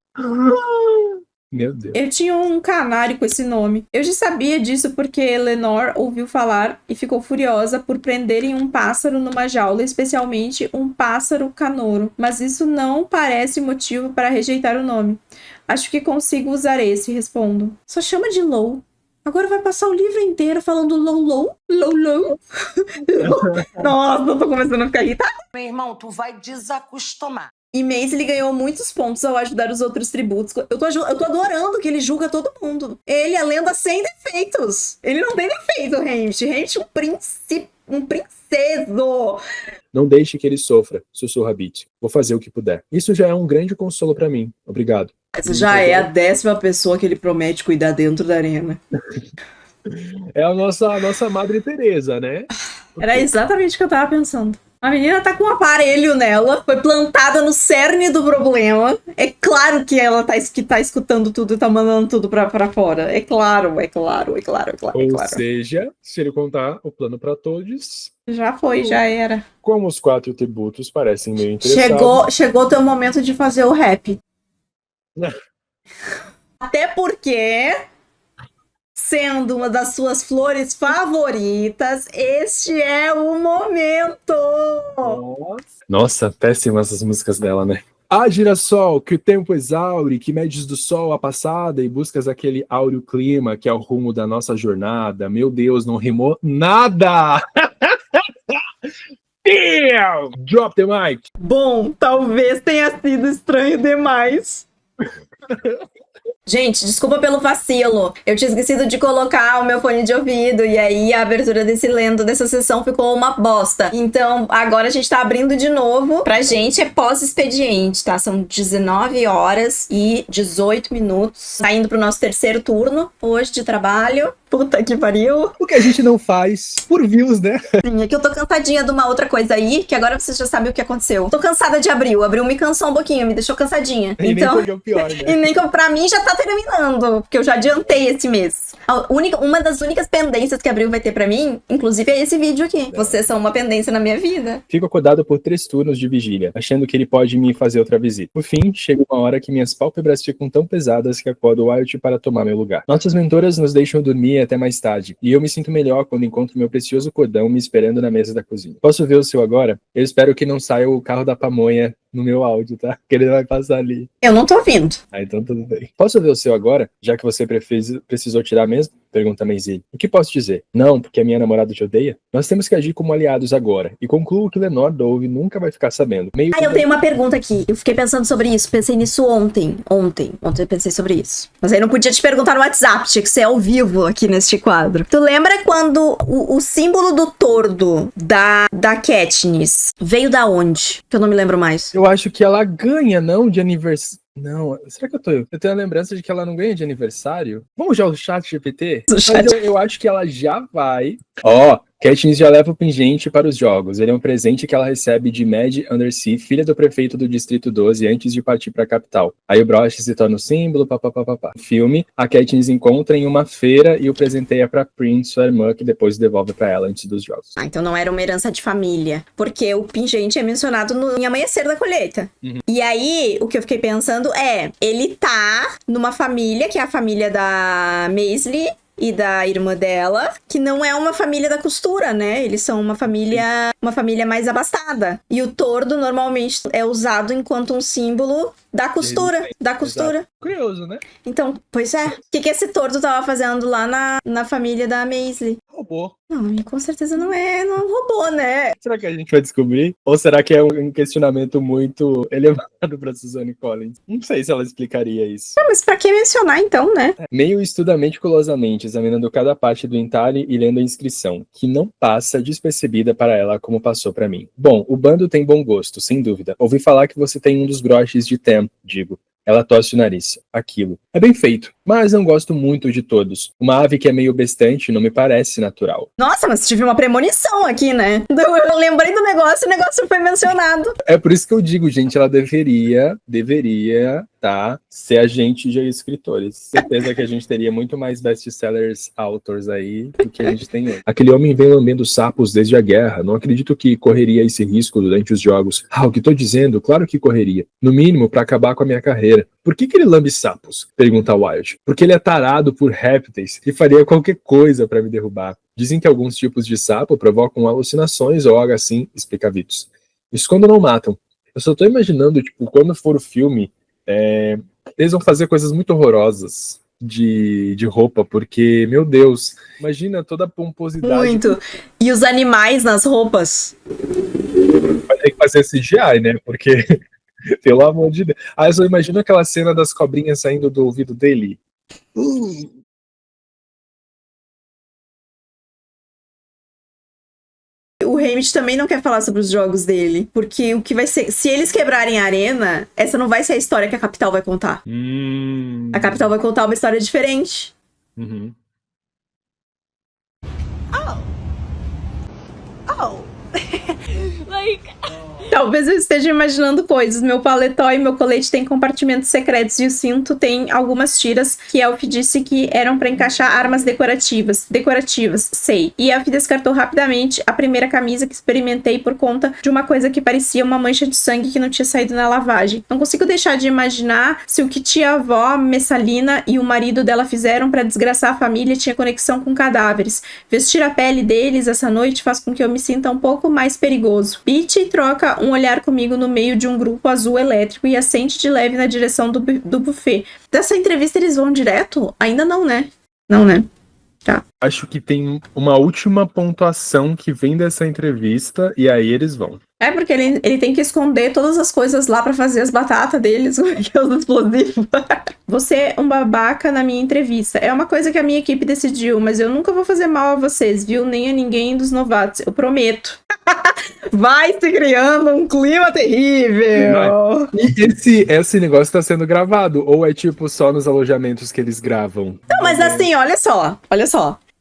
Meu Deus. Eu tinha um canário com esse nome. Eu já sabia disso porque Lenore ouviu falar e ficou furiosa por prenderem um pássaro numa jaula, especialmente um pássaro canouro. Mas isso não parece motivo para rejeitar o nome. Acho que consigo usar esse, respondo. Só chama de Low. Agora vai passar o livro inteiro falando Low, Low, Low, Low. Nossa, eu tô começando a ficar irritada. Meu irmão, tu vai desacostumar. E Maisley ganhou muitos pontos ao ajudar os outros tributos. Eu tô adorando que ele julga todo mundo. Ele é lenda sem defeitos. Ele não tem defeito, Haymitch. Haymitch é um princeso. Não deixe que ele sofra, sussurra Beat. Vou fazer o que puder. Isso já é um grande consolo pra mim. Obrigado. Essa já é a 10ª pessoa que ele promete cuidar dentro da arena. É a nossa Madre Teresa, né? Era exatamente o que eu tava pensando. A menina tá com um aparelho nela, foi plantada no cerne do problema. É claro que ela tá escutando tudo e tá mandando tudo pra fora. É claro. Ou seja, se ele contar o plano pra todos... Já foi, já era. Como os 4 tributos parecem meio interessados... Chegou o teu momento de fazer o rap. Até porque... Sendo uma das suas flores favoritas, este é o momento! Nossa, péssimas essas músicas dela, né? Ah, girassol, que o tempo exaure, que medes do sol a passada e buscas aquele áureo clima que é o rumo da nossa jornada. Meu Deus, não rimou nada! Damn! Drop the mic! Bom, talvez tenha sido estranho demais. Gente, desculpa pelo vacilo. Eu tinha esquecido de colocar o meu fone de ouvido e aí a abertura dessa sessão ficou uma bosta. Então, agora a gente tá abrindo de novo. Pra gente é pós-expediente, tá? São 19 horas e 18 minutos. Tá indo pro nosso 3º turno hoje de trabalho. Puta que pariu. O que a gente não faz por views, né? Sim, é que eu tô cansadinha de uma outra coisa aí, que agora vocês já sabem o que aconteceu. Tô cansada de Abril. Abril me cansou um pouquinho, me deixou cansadinha. E então, nem foi o pior, né? E nem que pra mim já tá terminando, porque eu já adiantei esse mês. Uma das únicas pendências que Abril vai ter pra mim, inclusive, é esse vídeo aqui. Vocês são uma pendência na minha vida. Fico acordado por 3 turnos de vigília, achando que ele pode me fazer outra visita. Por fim, chega uma hora que minhas pálpebras ficam tão pesadas que acordo o Wyatt para tomar meu lugar. Nossas mentoras nos deixam dormir até mais tarde, e eu me sinto melhor quando encontro meu precioso cordão me esperando na mesa da cozinha. Posso ver o seu agora? Eu espero que não saia o carro da pamonha no meu áudio, tá? Que ele vai passar ali. Eu não tô ouvindo. Ah, então tudo bem. Posso ver o seu agora? Já que você precisou tirar mesmo? Pergunta Maisie. O que posso dizer? Não, porque a minha namorada te odeia? Nós temos que agir como aliados agora. E concluo que Lenore Dove nunca vai ficar sabendo. Eu tenho uma pergunta aqui. Eu fiquei pensando sobre isso. Pensei nisso ontem. Ontem eu pensei sobre isso. Mas aí não podia te perguntar no WhatsApp. Tinha que ser ao vivo aqui neste quadro. Tu lembra quando o símbolo do tordo da Katniss veio da onde? Que eu não me lembro mais. Eu acho que ela ganha, não, de aniversário. Não, será que eu tenho a lembrança de que ela não ganha de aniversário? Vamos já o chat GPT? Mas eu acho que ela já vai. Ó, Katniss já leva o pingente para os jogos. Ele é um presente que ela recebe de Mad Undersea, filha do prefeito do Distrito 12, antes de partir para a capital. Aí o broche se torna o símbolo, papapá. No filme, a Katniss encontra em uma feira e o presenteia para Prince, sua irmã, que depois devolve para ela antes dos jogos. Ah, então não era uma herança de família. Porque o pingente é mencionado em Amanhecer da Colheita. E aí, o que eu fiquei pensando é, ele tá numa família, que é a família da Maisley e da irmã dela, que não é uma família da costura, né? Eles são uma família mais abastada. E o tordo normalmente é usado enquanto um símbolo da costura. Exato. Curioso, né? Então, pois é. O que esse tordo tava fazendo lá na família da Maisley? Roubou. Não, e com certeza não é um robô, né? Será que a gente vai descobrir? Ou será que é um questionamento muito elevado para Suzanne Collins? Não sei se ela explicaria isso. Mas pra que mencionar então, né? Meio estuda meticulosamente, examinando cada parte do entalhe e lendo a inscrição, que não passa despercebida para ela como passou para mim. Bom, o bando tem bom gosto, sem dúvida. Ouvi falar que você tem um dos broches de Tem, digo. Ela torce o nariz. Aquilo. É bem feito, mas não gosto muito de todos. Uma ave que é meio bestante não me parece natural. Nossa, mas tive uma premonição aqui, né? Eu lembrei do negócio e o negócio foi mencionado. É por isso que eu digo, gente, ela deveria, tá, ser agente de escritores. Certeza que a gente teria muito mais best-sellers authors aí do que a gente tem hoje. Aquele homem vem lambendo sapos desde a guerra. Não acredito que correria esse risco durante os jogos. O que tô dizendo, claro que correria. No mínimo, pra acabar com a minha carreira. Por que ele lambe sapos? Pergunta Wild. Porque ele é tarado por répteis e faria qualquer coisa pra me derrubar. Dizem que alguns tipos de sapo provocam alucinações ou algo assim, explica Vitus. Isso quando não matam. Eu só tô imaginando, tipo, quando for o filme, eles vão fazer coisas muito horrorosas de roupa, porque, meu Deus, imagina toda a pomposidade. Muito. E os animais nas roupas. Vai ter que fazer CGI, né? Porque, pelo amor de Deus. Eu só imagino aquela cena das cobrinhas saindo do ouvido dele. O Haymitch também não quer falar sobre os jogos dele, porque o que vai ser... Se eles quebrarem a arena, essa não vai ser a história que a Capital vai contar. A Capital vai contar uma história diferente. Uhum. Talvez eu esteja imaginando coisas. Meu paletó e meu colete têm compartimentos secretos e o cinto tem algumas tiras que Elf disse que eram pra encaixar armas decorativas. Sei. E Elf descartou rapidamente a primeira camisa que experimentei por conta de uma coisa que parecia uma mancha de sangue que não tinha saído na lavagem. Não consigo deixar de imaginar se o que tia-avó, Messalina e o marido dela fizeram pra desgraçar a família tinha conexão com cadáveres. Vestir a pele deles essa noite faz com que eu me sinta um pouco mais perigoso. Beatty troca um olhar comigo no meio de um grupo azul elétrico e assente de leve na direção do buffet. Dessa entrevista eles vão direto? Ainda não, né? Não, né? Tá. Acho que tem uma última pontuação que vem dessa entrevista e aí eles vão. É porque ele tem que esconder todas as coisas lá pra fazer as batatas deles, que é os explosivos. Você é um babaca na minha entrevista. É uma coisa que a minha equipe decidiu, mas eu nunca vou fazer mal a vocês, viu? Nem a ninguém dos novatos. Eu prometo. Vai se criando um clima terrível. E esse negócio tá sendo gravado? Ou é tipo só nos alojamentos que eles gravam? Não, mas assim, olha só.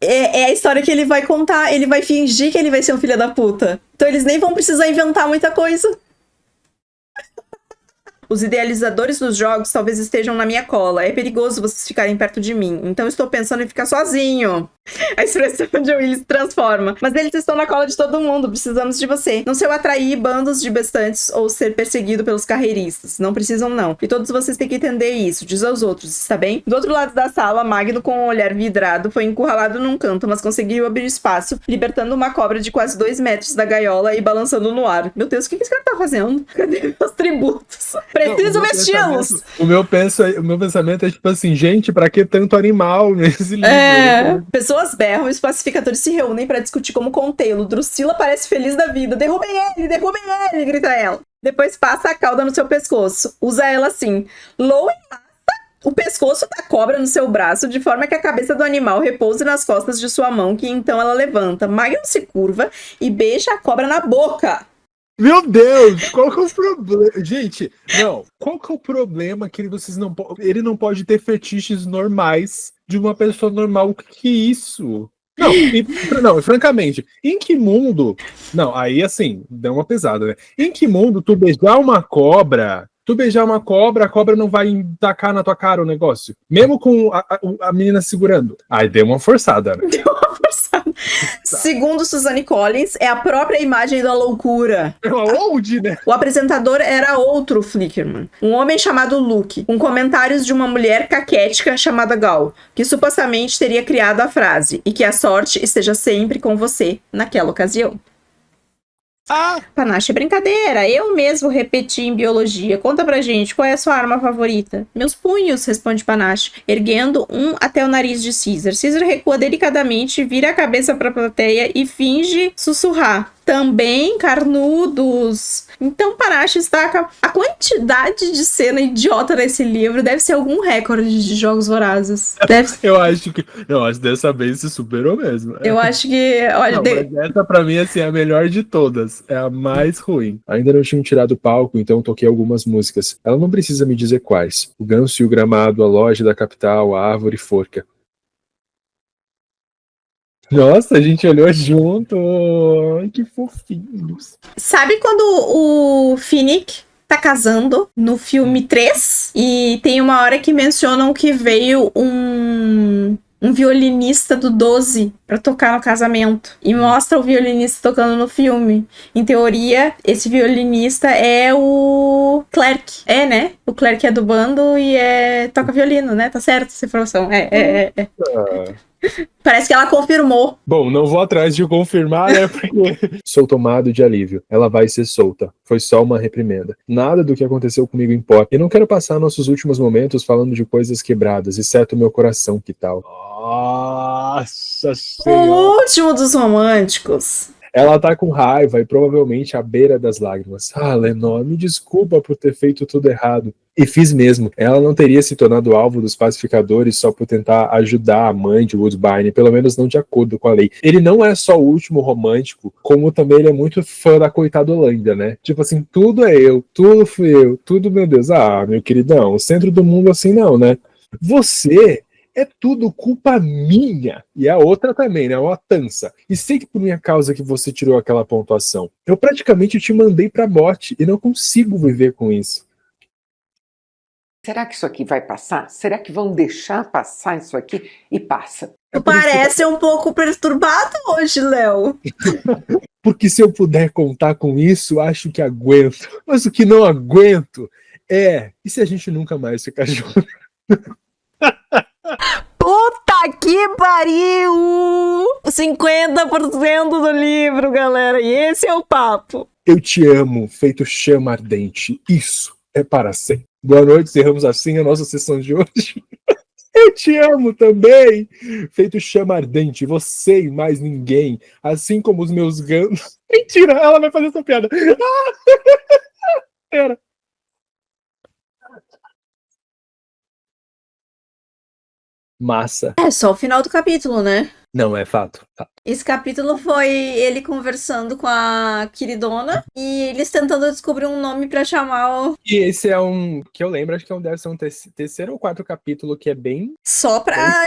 É a história que ele vai contar, ele vai fingir que ele vai ser um filho da puta. Então eles nem vão precisar inventar muita coisa. Os idealizadores dos jogos talvez estejam na minha cola. É perigoso vocês ficarem perto de mim. Então estou pensando em ficar sozinho. A expressão de Will se transforma. Mas eles estão na cola de todo mundo. Precisamos de você. Não sei eu atrair bandos de bestantes ou ser perseguido pelos carreiristas. Não precisam, não. E todos vocês têm que entender isso. Diz aos outros, está bem? Do outro lado da sala, Magno, com um olhar vidrado, foi encurralado num canto, mas conseguiu abrir espaço, libertando uma cobra de quase 2 metros da gaiola e balançando no ar. Meu Deus, o que esse cara tá fazendo? Cadê meus tributos? Preciso vesti-los! O meu pensamento é tipo assim, gente, pra que tanto animal nesse livro? Pessoas berram e os pacificadores se reúnem pra discutir como contê-lo. Drusilla parece feliz da vida. Derrubem ele, grita ela. Depois passa a cauda no seu pescoço. Usa ela assim. Lowen passa o pescoço da cobra no seu braço, de forma que a cabeça do animal repouse nas costas de sua mão, que então ela levanta. Magnum se curva e beija a cobra na boca. Meu Deus, qual que é o problema? Gente, não, qual que é o problema que ele não pode ter fetiches normais de uma pessoa normal? O que é isso? Não, francamente, em que mundo... Não, aí assim, deu uma pesada, né? Em que mundo tu beijar uma cobra, a cobra não vai tacar na tua cara o negócio? Mesmo com a menina segurando. Aí deu uma forçada, né? Segundo Suzanne Collins, é a própria imagem da loucura. É uma old, né? O apresentador era outro Flickerman, um homem chamado Luke, com comentários de uma mulher caquética chamada Gal, que supostamente teria criado a frase "e que a sorte esteja sempre com você" naquela ocasião. Panache é brincadeira, eu mesmo repeti em biologia. Conta pra gente, qual é a sua arma favorita? Meus punhos, responde Panache, erguendo um até o nariz de Caesar. Caesar recua delicadamente, vira a cabeça pra plateia e finge sussurrar. Também carnudos. Então Panache destaca a quantidade de cena idiota nesse livro. Deve ser algum recorde de Jogos Vorazes. Eu acho que dessa vez se superou mesmo. Eu acho que... Olha, mas essa pra mim assim, é a melhor de todas. É a mais ruim. Ainda não tinham tirado o palco, então toquei algumas músicas. Ela não precisa me dizer quais. O Ganso e o Gramado, a Loja da Capital, a Árvore e Forca. Nossa, a gente olhou junto. Ai, que fofinhos. Sabe quando o Finnick tá casando no filme 3? E tem uma hora que mencionam que veio um violinista do 12 pra tocar no casamento. E mostra o violinista tocando no filme. Em teoria, esse violinista é o Clerk. É, né? O Clerk é do bando e toca violino, né? Tá certo essa informação. Parece que ela confirmou. Bom, não vou atrás de confirmar, né? Porque sou tomado de alívio. Ela vai ser solta. Foi só uma reprimenda. Nada do que aconteceu comigo importa. E não quero passar nossos últimos momentos falando de coisas quebradas, exceto meu coração, que tal? Nossa Senhora! O último dos românticos. Ela tá com raiva e provavelmente à beira das lágrimas. Lenor, me desculpa por ter feito tudo errado. E fiz mesmo. Ela não teria se tornado alvo dos pacificadores só por tentar ajudar a mãe de Woodbine, pelo menos não de acordo com a lei. Ele não é só o último romântico, como também ele é muito fã da coitada Holândia, né? Tipo assim, tudo é eu, tudo fui eu, tudo, meu Deus. Meu queridão, o centro do mundo assim não, né? Você... é tudo culpa minha. E a outra também, né? Uma tança. E sei que por minha causa que você tirou aquela pontuação. Eu praticamente te mandei pra morte e não consigo viver com isso. Será que isso aqui vai passar? Será que vão deixar passar isso aqui? E passa. Tu parece um pouco perturbado hoje, Léo. Porque se eu puder contar com isso, acho que aguento. Mas o que não aguento é... E se a gente nunca mais ficar junto? Puta que pariu! 50% do livro, galera. E esse é o papo. Eu te amo, feito chama ardente. Isso é para sempre. Boa noite, encerramos assim a nossa sessão de hoje. Eu te amo também, feito chama ardente. Você e mais ninguém. Assim como os meus ganos. Mentira, ela vai fazer essa piada. Pera. Massa. É só o final do capítulo, né? Não, é fato. Esse capítulo foi ele conversando com a queridona e eles tentando descobrir um nome pra chamar o... E esse é um, que eu lembro, acho que deve ser um terceiro ou quarto capítulo que é bem... Só pra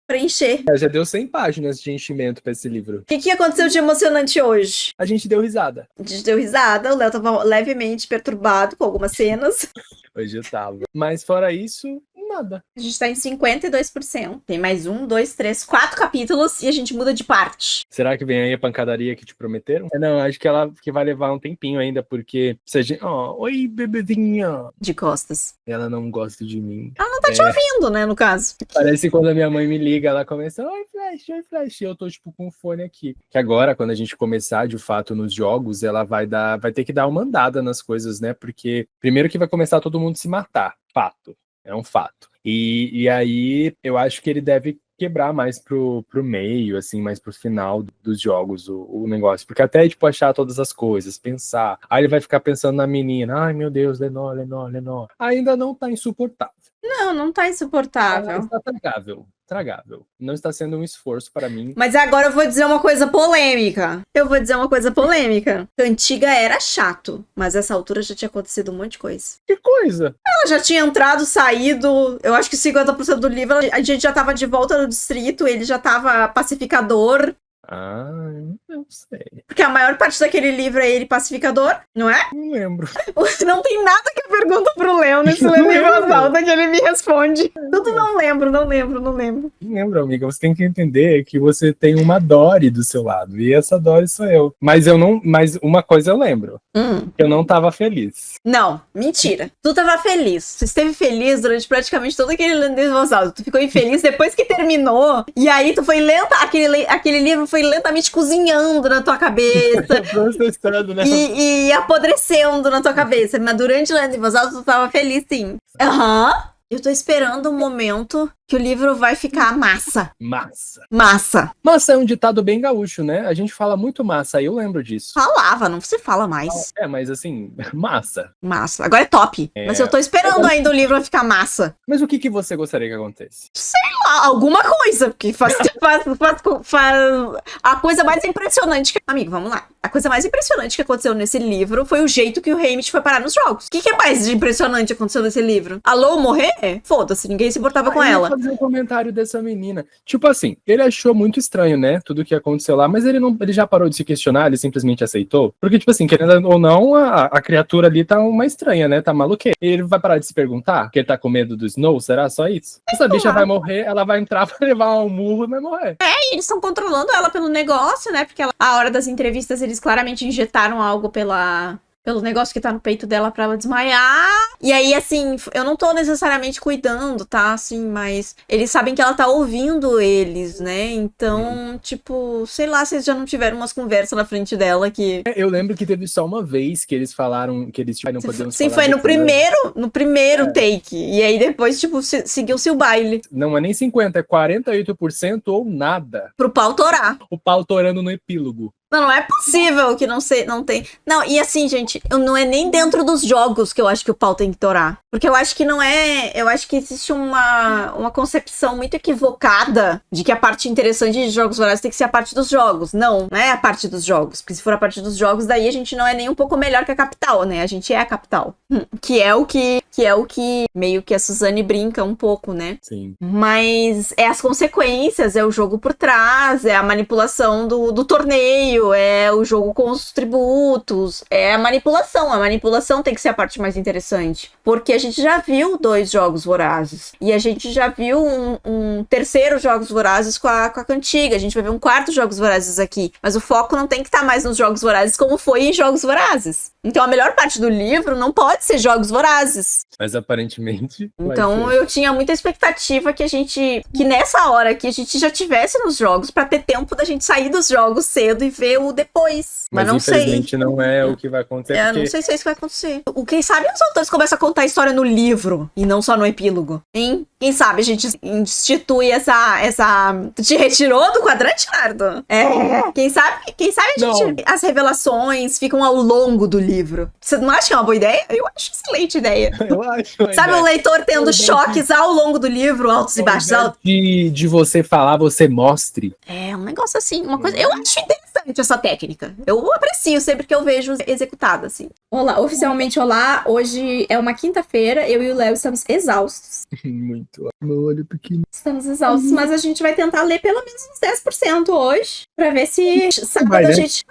preencher. Já deu 100 páginas de enchimento pra esse livro. O que aconteceu de emocionante hoje? A gente deu risada. A gente deu risada, o Léo tava levemente perturbado com algumas cenas. Hoje eu tava. Mas fora isso, nada. A gente tá em 52%. Tem mais 1, 2, 3, 4 capítulos e a gente muda de parte. Será que vem aí a pancadaria que te prometeram? Não, acho que ela que vai levar um tempinho ainda, porque se a gente... oi, bebezinha. De costas. Ela não gosta de mim. Ela não tá te ouvindo, né, no caso. Parece quando a minha mãe me liga, ela começa, oi, Flash, e eu tô, tipo, com o fone aqui. Que agora, quando a gente começar, de fato, nos jogos, ela vai ter que dar uma andada nas coisas, né, porque primeiro que vai começar todo mundo se matar, fato, é um fato. E aí, eu acho que ele deve quebrar mais pro meio, assim, mais pro final dos jogos, o negócio. Porque até, tipo, achar todas as coisas, pensar. Aí ele vai ficar pensando na menina. Ai, meu Deus, Lenor. Ainda não tá insuportável. Não tá insuportável. Está tragável. tragável. Não está sendo um esforço para mim. Mas agora eu vou dizer uma coisa polêmica. Cantiga era chato, mas essa altura já tinha acontecido um monte de coisa. Que coisa! Ela já tinha entrado, saído. Eu acho que 50% do livro a gente já tava de volta no distrito, ele já tava pacificador. Ah, não sei. Porque a maior parte daquele livro é ele pacificador, não é? Não lembro. Não tem nada que eu pergunto pro Léo nesse Não livro em voz lembro. alta que ele me responde. Tudo não lembro. Não lembro, amiga. Você tem que entender que você tem uma Dory do seu lado. E essa Dory sou eu. Mas uma coisa eu lembro. Eu não tava feliz. Não, mentira. Tu tava feliz. Tu esteve feliz durante praticamente todo aquele livro em voz alta. Tu ficou infeliz depois que terminou. E aí tu foi lenta. Aquele livro foi lentamente cozinhando na tua cabeça. Processando, né? E apodrecendo na tua cabeça. Mas durante o lendo em voz alta, tu tava feliz, sim. Aham. Eu tô esperando um momento que o livro vai ficar massa. Massa é um ditado bem gaúcho, né? A gente fala muito massa, eu lembro disso. Falava, não se fala mais. Mas assim, massa. Agora é top. Mas eu tô esperando ainda o livro ficar massa. Mas o que você gostaria que acontecesse? Alguma coisa, porque faz a coisa mais impressionante que... Amigo, vamos lá. A coisa mais impressionante que aconteceu nesse livro foi o jeito que o Haymitch foi parar nos jogos. O que é mais de impressionante que aconteceu nesse livro? A Lou morrer? Foda-se, ninguém se importava com ela. Eu vou fazer um comentário dessa menina. Tipo assim, ele achou muito estranho, né? Tudo que aconteceu lá, mas ele já parou de se questionar, ele simplesmente aceitou. Porque, tipo assim, querendo ou não, a criatura ali tá uma estranha, né? Tá maluqueira. Ele vai parar de se perguntar que ele tá com medo do Snow? Será só isso? Essa bicha vai morrer, ela vai entrar pra levar um murro e vai morrer. E eles estão controlando ela pelo negócio, né? Porque a hora das entrevistas eles claramente injetaram algo pelo negócio que tá no peito dela pra ela desmaiar. E aí, assim, eu não tô necessariamente cuidando, tá? Assim, mas eles sabem que ela tá ouvindo eles, né? Então, tipo, sei lá se eles já não tiveram umas conversas na frente dela que... Eu lembro que teve só uma vez que eles falaram que eles não podemos Sim, falar foi no primeiro É. take. E aí depois, tipo, seguiu-se o baile. Não é nem 50%, é 48% ou nada. Pro pau torar. O pau torando no epílogo. Não é possível que não tem. Não, e assim, gente, não é nem dentro dos jogos que eu acho que o pau tem que torar. Porque eu acho que não é. Eu acho que existe uma concepção muito equivocada de que a parte interessante de Jogos Vorazes tem que ser a parte dos jogos. Não é a parte dos jogos. Porque se for a parte dos jogos, daí a gente não é nem um pouco melhor que a capital, né? A gente é a capital. Que é o que meio que a Suzane brinca um pouco, né? Sim. Mas é as consequências, é o jogo por trás, é a manipulação do torneio, é o jogo com os tributos, é a manipulação. A manipulação tem que ser a parte mais interessante. Porque a gente já viu 2 Jogos Vorazes. E a gente já viu um terceiro Jogos Vorazes com a Cantiga. A gente vai ver um 4º Jogos Vorazes aqui. Mas o foco não tem que estar mais nos Jogos Vorazes como foi em Jogos Vorazes. Então a melhor parte do livro não pode ser Jogos Vorazes. Mas aparentemente... Então eu tinha muita expectativa que nessa hora aqui a gente já tivesse nos jogos pra ter tempo da gente sair dos jogos cedo e ver o depois. Mas não sei. Infelizmente não é o que vai acontecer. Porque... não sei se é isso que vai acontecer. Quem sabe os autores começam a contar a história no livro e não só no epílogo, hein? Quem sabe a gente institui essa... Tu te retirou do quadrante, Nardo? Quem sabe a gente... As revelações ficam ao longo do livro. Você não acha que é uma boa ideia? Eu acho excelente ideia. Eu acho. Sabe o leitor tendo choques ao longo do livro, altos e baixos? De você falar, você mostre. É um negócio assim, uma coisa... Eu acho interessante essa técnica. Eu aprecio sempre que eu vejo executada, assim. Olá, oficialmente olá. Hoje é uma quinta-feira, eu e o Léo estamos exaustos. Muito. Meu olho pequeno. Estamos exaustos, mas a gente vai tentar ler pelo menos uns 10% hoje, pra ver se sábado vai, a né? gente...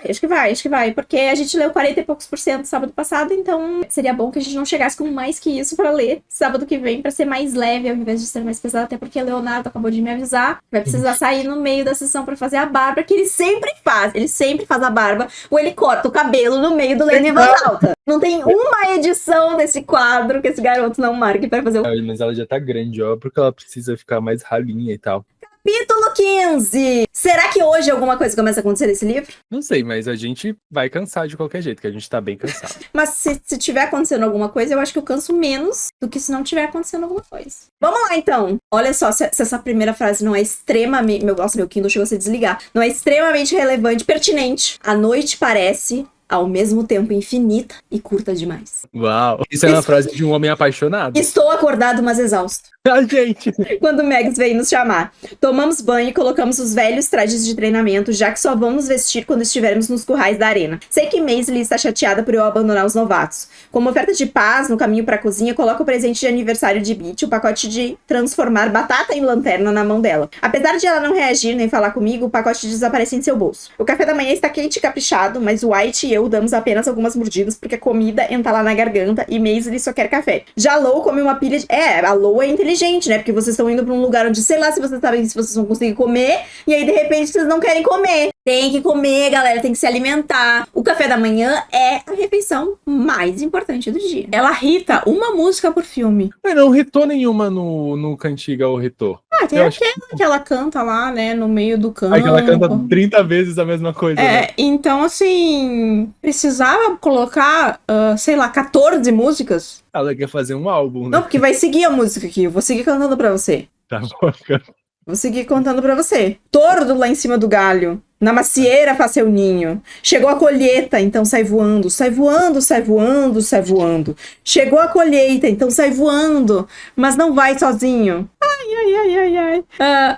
Acho que vai, porque a gente leu 40 e poucos % sábado passado, então seria bom que a gente não chegasse com mais que isso pra ler sábado que vem, pra ser mais leve ao invés de ser mais pesado, até porque o Leonardo acabou de me avisar, vai precisar sair no meio da sessão pra fazer a barba, que ele sempre faz a barba, ou ele corta o cabelo no meio do lendo em voz alta. Não tem uma edição desse quadro que esse garoto não marque pra fazer o... Mas ela já tá grande, ó, porque ela precisa ficar mais ralinha e tal. Capítulo 15! Será que hoje alguma coisa começa a acontecer nesse livro? Não sei, mas a gente vai cansar de qualquer jeito, que a gente tá bem cansado. Mas se tiver acontecendo alguma coisa, eu acho que eu canso menos do que se não tiver acontecendo alguma coisa. Vamos lá, então. Olha só, se essa primeira frase não é extremamente... Nossa, meu Kindle chegou a se desligar. Não é extremamente relevante, pertinente. A noite parece... ao mesmo tempo infinita e curta demais. Uau! Isso é uma frase de um homem apaixonado. Estou acordado, mas exausto. A gente. Quando o Megs veio nos chamar. Tomamos banho e colocamos os velhos trajes de treinamento, já que só vamos vestir quando estivermos nos currais da arena. Sei que Maisley está chateada por eu abandonar os novatos. Como oferta de paz, no caminho pra cozinha, coloco o presente de aniversário de Beach, o pacote de transformar batata em lanterna na mão dela. Apesar de ela não reagir nem falar comigo, o pacote desaparece em seu bolso. O café da manhã está quente e caprichado, mas White e eu damos apenas algumas mordidas porque a comida entra lá na garganta e Maisley só quer café. Já Lou come uma pilha de... a Lou é inteligente, né? Porque vocês estão indo pra um lugar onde, sei lá, se vocês sabem se vocês vão conseguir comer, e aí de repente vocês não querem comer. Tem que comer, galera, tem que se alimentar. O café da manhã é a refeição mais importante do dia. Ela rita uma música por filme. Mas não ritou nenhuma no Cantiga ou ritou. Tem aquela que ela canta lá, né, no meio do campo. Aí que ela canta 30 vezes a mesma coisa. Né? Então, assim, precisava colocar, sei lá, 14 músicas. Ela quer fazer um álbum, né? Não, porque vai seguir a música aqui. Eu vou seguir cantando pra você. Tá bom, cara. Vou seguir contando pra você. Tordo lá em cima do galho. Na macieira faz seu ninho. Chegou a colheita, então sai voando. Sai voando, sai voando, sai voando. Chegou a colheita, então sai voando. Mas não vai sozinho. Ai.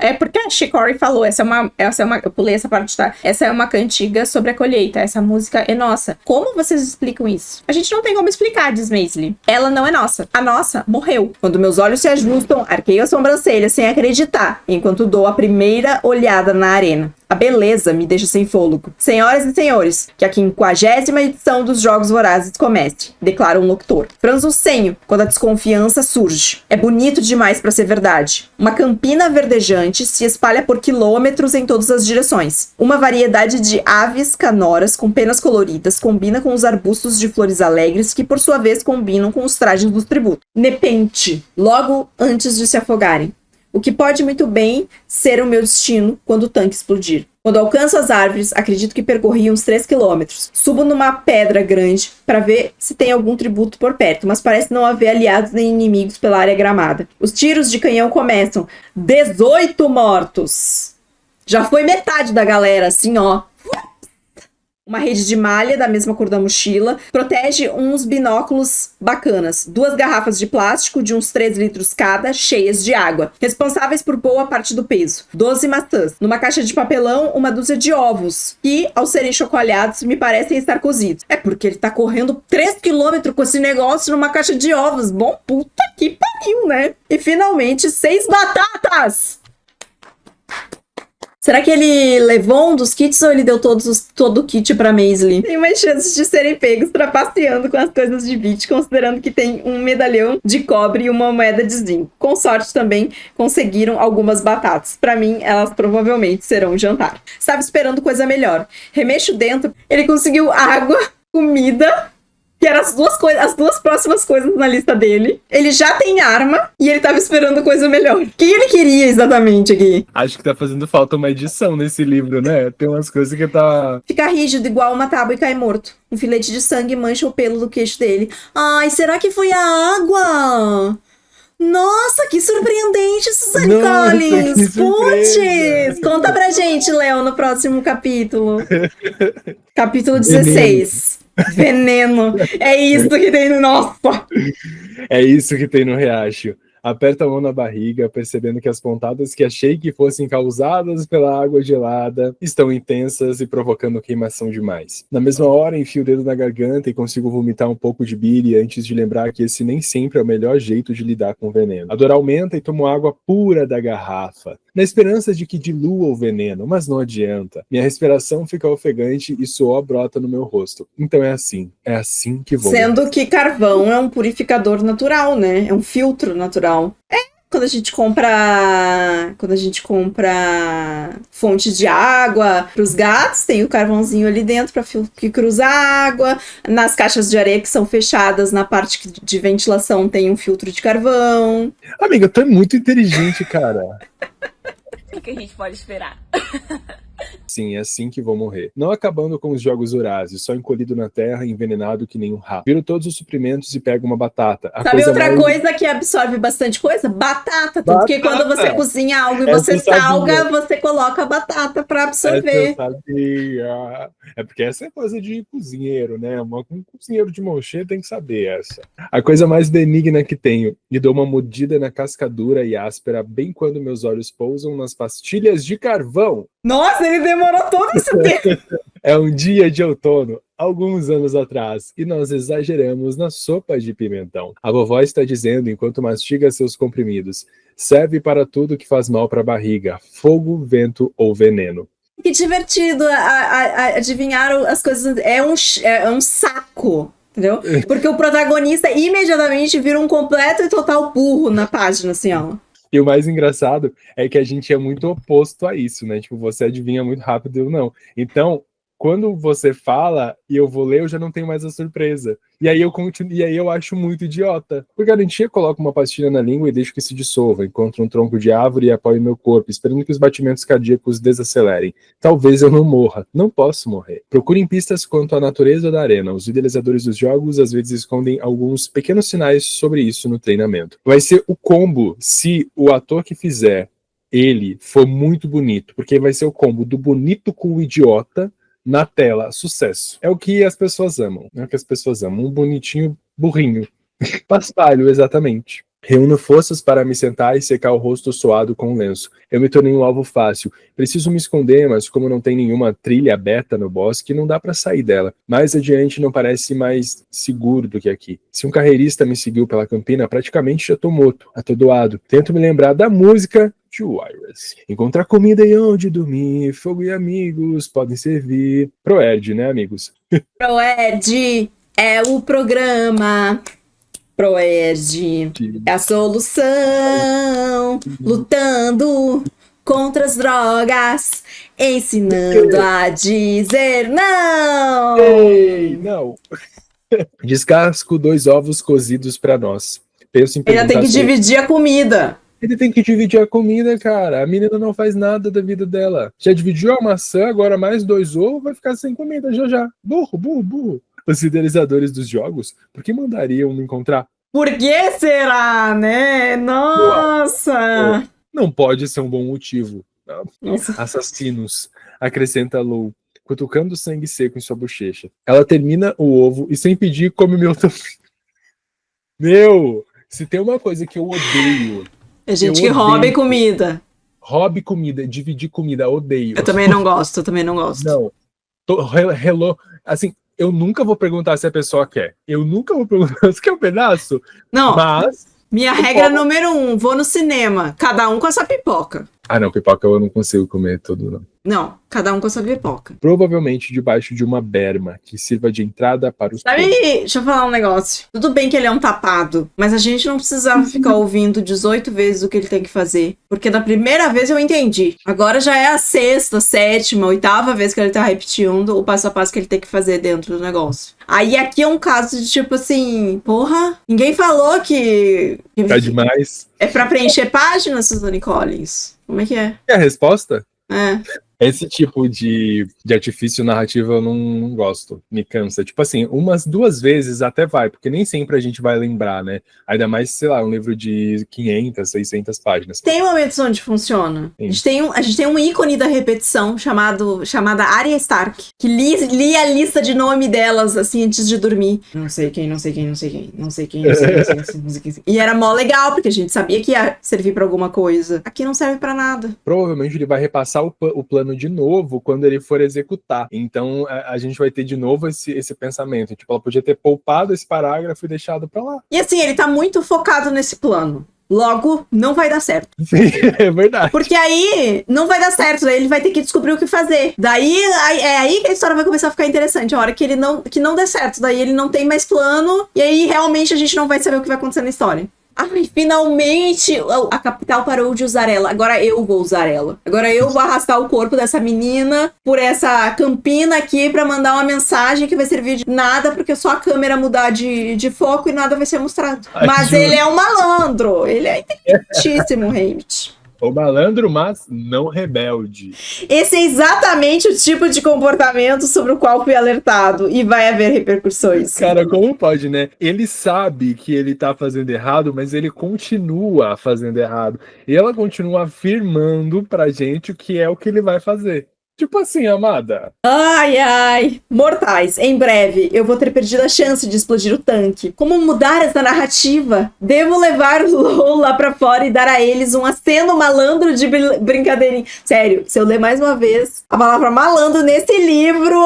É porque a Shikori falou, essa é uma, eu pulei essa parte, tá? Essa é uma cantiga sobre a colheita, essa música é nossa. Como vocês explicam isso? A gente não tem como explicar, diz Maisley. Ela não é nossa. A nossa morreu. Quando meus olhos se ajustam, arqueio a sobrancelha sem acreditar, enquanto dou a primeira olhada na arena. A beleza me deixa sem fôlego. Senhoras e senhores, que a 50ª edição dos Jogos Vorazes comece, declara um locutor. Franzo o senho quando a desconfiança surge. É bonito demais pra ser verdade. Uma campina verdejante se espalha por quilômetros em todas as direções. Uma variedade de aves canoras com penas coloridas combina com os arbustos de flores alegres que, por sua vez, combinam com os trajes dos tributos. Nepente, logo antes de se afogarem. O que pode muito bem ser o meu destino quando o tanque explodir. Quando alcanço as árvores, acredito que percorri uns 3 quilômetros. Subo numa pedra grande para ver se tem algum tributo por perto, mas parece não haver aliados nem inimigos pela área gramada. Os tiros de canhão começam. 18 mortos! Já foi metade da galera, assim, ó. Uma rede de malha da mesma cor da mochila protege uns binóculos bacanas. 2 garrafas de plástico de uns 3 litros cada, cheias de água, responsáveis por boa parte do peso. 12 maçãs. Numa caixa de papelão, uma dúzia de ovos, que, ao serem chocoalhados, me parecem estar cozidos. É porque ele tá correndo 3 quilômetros com esse negócio numa caixa de ovos. Bom, puta que pariu, né? E, finalmente, 6 batatas! Será que ele levou um dos kits ou ele deu todo o kit pra Maisley? Tem mais chances de serem pegos trapaceando com as coisas de Beach, considerando que tem um medalhão de cobre e uma moeda de zinco. Com sorte também conseguiram algumas batatas. Pra mim, elas provavelmente serão um jantar. Estava esperando coisa melhor. Remexo dentro, ele conseguiu água, comida... que eram as duas próximas coisas na lista dele. Ele já tem arma e ele tava esperando coisa melhor. O que ele queria exatamente aqui? Acho que tá fazendo falta uma edição nesse livro, né? Tem umas coisas que tá... Fica rígido igual uma tábua e cai morto. Um filete de sangue mancha o pelo do queixo dele. Ai, será que foi a água? Nossa, que surpreendente, Suzanne Collins! Putz! Conta pra gente, Léo, no próximo capítulo. Capítulo 16. Veneno. É isso que tem no... Nossa! É isso que tem no riacho. Aperta a mão na barriga, percebendo que as pontadas que achei que fossem causadas pela água gelada estão intensas e provocando queimação demais. Na mesma hora, enfio o dedo na garganta e consigo vomitar um pouco de bile antes de lembrar que esse nem sempre é o melhor jeito de lidar com o veneno. A dor aumenta e tomo água pura da garrafa, na esperança de que dilua o veneno, mas não adianta. Minha respiração fica ofegante e suor brota no meu rosto. Então é assim que vou. Sendo que carvão é um purificador natural, né? É um filtro natural. Quando a gente compra fonte de água para os gatos, tem o carvãozinho ali dentro para que cruza a água. Nas caixas de areia que são fechadas, na parte de ventilação tem um filtro de carvão. Amiga, tu é muito inteligente, cara. O que a gente pode esperar? Sim, é assim que vou morrer. Não acabando com os jogos Horazes, só encolhido na terra, envenenado que nem um rato. Viro todos os suprimentos e pego uma batata. A Sabe coisa outra mais... coisa que absorve bastante coisa? Batata. Tanto que quando Batata! você cozinha algo e Essa você eu sabia. salga, você coloca a batata pra Essa eu absorver. sabia. É porque essa é coisa de cozinheiro, né? Um cozinheiro de mão cheia tem que saber essa. A coisa mais benigna que tenho. E dou uma mordida na casca dura e áspera bem quando meus olhos pousam nas pastilhas de carvão. Nossa, ele demorou todo esse tempo. É um dia de outono, alguns anos atrás, e nós exageramos na sopa de pimentão. A vovó está dizendo enquanto mastiga seus comprimidos: serve para tudo que faz mal para a barriga, fogo, vento ou veneno. Que divertido adivinhar as coisas. É um saco, entendeu? Porque o protagonista imediatamente vira um completo e total burro na página, assim, ó. E o mais engraçado é que a gente é muito oposto a isso, né? Tipo, você adivinha muito rápido, eu não. Então, quando você fala e eu vou ler, eu já não tenho mais a surpresa. E aí eu continuo, e aí eu acho muito idiota. Por garantia, coloco uma pastilha na língua e deixo que se dissolva. Encontro um tronco de árvore e apoio meu corpo, esperando que os batimentos cardíacos desacelerem. Talvez eu não morra. Não posso morrer. Procurem pistas quanto à natureza da arena. Os idealizadores dos jogos às vezes escondem alguns pequenos sinais sobre isso no treinamento. Vai ser o combo se o ator que fizer ele for muito bonito, porque vai ser o combo do bonito com o idiota na tela. Sucesso. É o que as pessoas amam. É o que as pessoas amam. Um bonitinho burrinho. Paspalho, exatamente. Reúno forças para me sentar e secar o rosto suado com um lenço. Eu me tornei um alvo fácil. Preciso me esconder, mas como não tem nenhuma trilha aberta no bosque, não dá para sair dela. Mais adiante não parece mais seguro do que aqui. Se um carreirista me seguiu pela campina, praticamente já estou morto, atordoado. Tento me lembrar da música de Wireless. Encontrar comida e onde dormir, fogo e amigos podem servir. Proerd, né, amigos? Proerd é o programa. Proerd é a solução. Lutando contra as drogas, ensinando a dizer não. Ei, não. Descasco 2 ovos cozidos para nós. Penso em Ainda tem que dividir a comida. Ele tem que dividir a comida, cara. A menina não faz nada da vida dela. Já dividiu a maçã, agora mais 2 ovos, vai ficar sem comida já já. Burro, burro, burro. Os idealizadores dos jogos, por que mandariam me encontrar? Por que será, né? Nossa! Não pode ser um bom motivo. Nossa. Assassinos, acrescenta Lou, cutucando sangue seco em sua bochecha. Ela termina o ovo e sem pedir come o meu também. Meu, se tem uma coisa que eu odeio... É gente que rouba comida. Hobby comida, dividir comida, odeio. Eu também não gosto, Não. Hello, assim, eu nunca vou perguntar se a pessoa quer. Eu nunca vou perguntar se quer um pedaço. Não. Mas... Minha regra número 1, vou no cinema. Cada um com a sua pipoca. Ah, não, pipoca eu não consigo comer tudo, não. Não, cada um com a sua pipoca. Provavelmente debaixo de uma berma que sirva de entrada para os... Sabe, deixa eu falar um negócio. Tudo bem que ele é um tapado, mas a gente não precisava ficar ouvindo 18 vezes o que ele tem que fazer. Porque da primeira vez eu entendi. Agora já é a 6ª, 7ª, 8ª vez que ele tá repetindo o passo a passo que ele tem que fazer dentro do negócio. Aí aqui é um caso de tipo assim, porra, ninguém falou que... Tá demais. É pra preencher páginas, Suzane Collins? Como é que é? E a resposta? É. Esse tipo de artifício narrativo eu não gosto, me cansa. Tipo assim, 2 vezes até vai, porque nem sempre a gente vai lembrar, né? Ainda mais, sei lá, um livro de 500, 600 páginas. Tem momentos onde funciona. A gente tem um ícone da repetição chamada Arya Stark, que lia a lista de nome delas, assim, antes de dormir. Não sei quem. E era mó legal, porque a gente sabia que ia servir pra alguma coisa. Aqui não serve pra nada. Provavelmente ele vai repassar o plano de novo quando ele for executar. Então a gente vai ter de novo esse pensamento. Tipo, ela podia ter poupado esse parágrafo e deixado pra lá. E assim, ele tá muito focado nesse plano. Logo, não vai dar certo. Sim, é verdade. Porque aí, não vai dar certo. Daí ele vai ter que descobrir o que fazer. Daí, é aí que a história vai começar a ficar interessante. A hora que não der certo. Daí ele não tem mais plano. E aí, realmente, a gente não vai saber o que vai acontecer na história. Ai, finalmente a capital parou de usar ela. Agora eu vou usar ela. Agora eu vou arrastar o corpo dessa menina por essa campina aqui pra mandar uma mensagem que vai servir de nada, porque só a câmera mudar de foco e nada vai ser mostrado. Ai, mas ele é um malandro. Ele é inteligentíssimo, Hamid. O malandro, mas não rebelde. Esse é exatamente o tipo de comportamento sobre o qual fui alertado. E vai haver repercussões. Cara, como pode, né? Ele sabe que ele tá fazendo errado, mas ele continua fazendo errado. E ela continua afirmando pra gente o que é o que ele vai fazer. Tipo assim, amada. Ai, ai. Mortais, em breve eu vou ter perdido a chance de explodir o tanque. Como mudar essa narrativa? Devo levar o LOL lá pra fora e dar a eles um aceno malandro de brincadeirinha. Sério, se eu ler mais uma vez a palavra malandro nesse livro,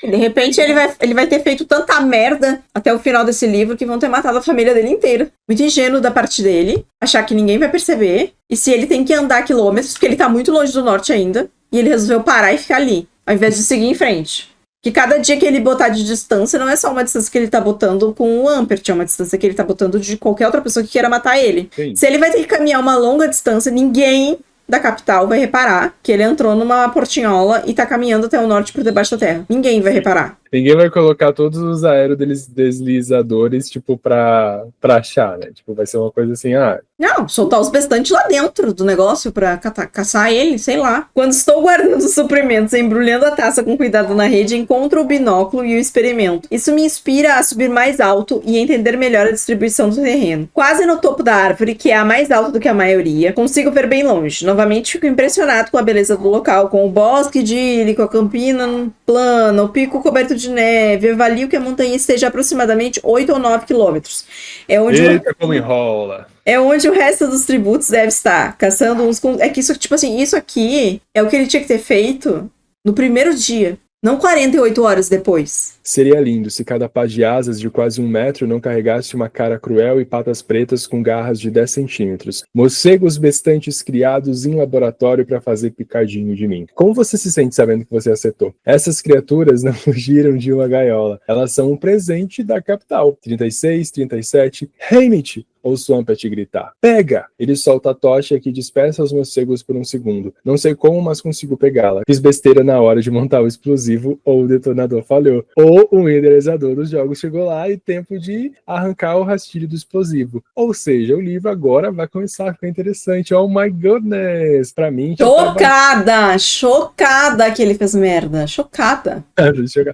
de repente ele vai ter feito tanta merda até o final desse livro que vão ter matado a família dele inteira. Muito ingênuo da parte dele, achar que ninguém vai perceber. E se ele tem que andar quilômetros, porque ele tá muito longe do norte ainda, e ele resolveu parar e ficar ali, ao invés de seguir em frente. Que cada dia que ele botar de distância, não é só uma distância que ele tá botando com o Ampert, é uma distância que ele tá botando de qualquer outra pessoa que queira matar ele. Sim. Se ele vai ter que caminhar uma longa distância, ninguém da capital vai reparar que ele entrou numa portinhola e tá caminhando até o norte por debaixo da terra. Ninguém vai reparar. Ninguém vai colocar todos os aerodeslizadores, tipo, pra achar, né? Tipo, vai ser uma coisa assim, Não, soltar os bestantes lá dentro do negócio pra caçar ele, sei lá. Quando estou guardando os suprimentos, embrulhando a taça com cuidado na rede, encontro o binóculo e o experimento. Isso me inspira a subir mais alto e entender melhor a distribuição do terreno. Quase no topo da árvore, que é a mais alta do que a maioria, consigo ver bem longe. Novamente fico impressionado com a beleza do local, com o bosque idílico, a campina plana, o pico coberto de neve. Eu avalio que a montanha esteja aproximadamente 8 ou 9 quilômetros. Eita, como enrola. É onde o resto dos tributos deve estar, caçando uns com... É que isso, tipo assim, isso aqui é o que ele tinha que ter feito no primeiro dia, não 48 horas depois. Seria lindo se cada par de asas de quase 1 metro não carregasse uma cara cruel e patas pretas com garras de 10 centímetros. Morcegos bestantes criados em laboratório para fazer picadinho de mim. Como você se sente sabendo que você acertou? Essas criaturas não fugiram de uma gaiola. Elas são um presente da capital. 36, 37... Hamit! Ouço Ampert gritar. Pega! Ele solta a tocha que dispersa os morcegos por um segundo. Não sei como, mas consigo pegá-la. Fiz besteira na hora de montar o explosivo, ou o detonador falhou. Ou o idealizador dos jogos chegou lá e tempo de arrancar o rastilho do explosivo. Ou seja, o livro agora vai começar a ficar interessante. Oh my goodness! Pra mim... Chocada! Chocada que ele fez merda. Chocada.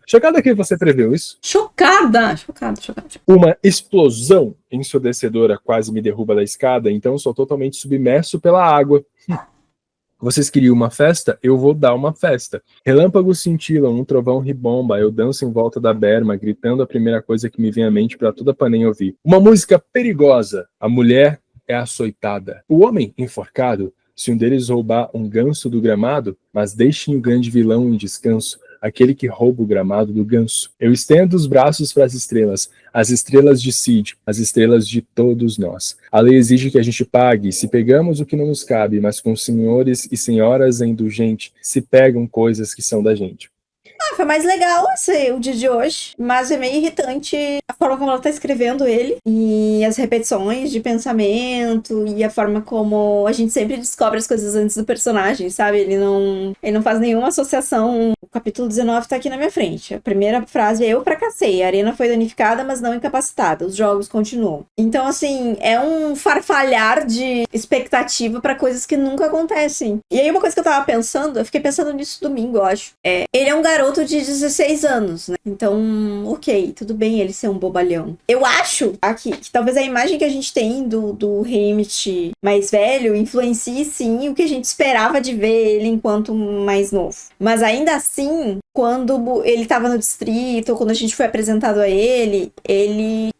Chocada que você previu isso? Chocada! Uma explosão ensurdecedora quase me derruba da escada, então sou totalmente submerso pela água. Vocês queriam uma festa? Eu vou dar uma festa. Relâmpagos cintilam, um trovão ribomba, eu danço em volta da berma, gritando a primeira coisa que me vem à mente para toda a Panem ouvir. Uma música perigosa. A mulher é açoitada. O homem enforcado, se um deles roubar um ganso do gramado, mas deixem o grande vilão em descanso, aquele que rouba o gramado do ganso. Eu estendo os braços para as estrelas de Cid, as estrelas de todos nós. A lei exige que a gente pague, se pegamos o que não nos cabe, mas com senhores e senhoras é indulgente, se pegam coisas que são da gente. Foi mais legal o dia de hoje, mas é meio irritante a forma como ela tá escrevendo ele, e as repetições de pensamento, e a forma como a gente sempre descobre as coisas antes do personagem, sabe? Ele não faz nenhuma associação. O capítulo 19 tá aqui na minha frente. A primeira frase é: eu fracassei, a arena foi danificada, mas não incapacitada, os jogos continuam. Então, assim, é um farfalhar de expectativa pra coisas que nunca acontecem. E aí uma coisa que eu tava pensando, eu fiquei pensando nisso domingo, eu acho, ele é um garoto de 16 anos, né? Então, ok, tudo bem ele ser um bobalhão. Eu acho aqui que talvez a imagem que a gente tem do Hamit mais velho influencie sim o que a gente esperava de ver ele enquanto mais novo. Mas ainda assim, quando ele tava no distrito, ou quando a gente foi apresentado a ele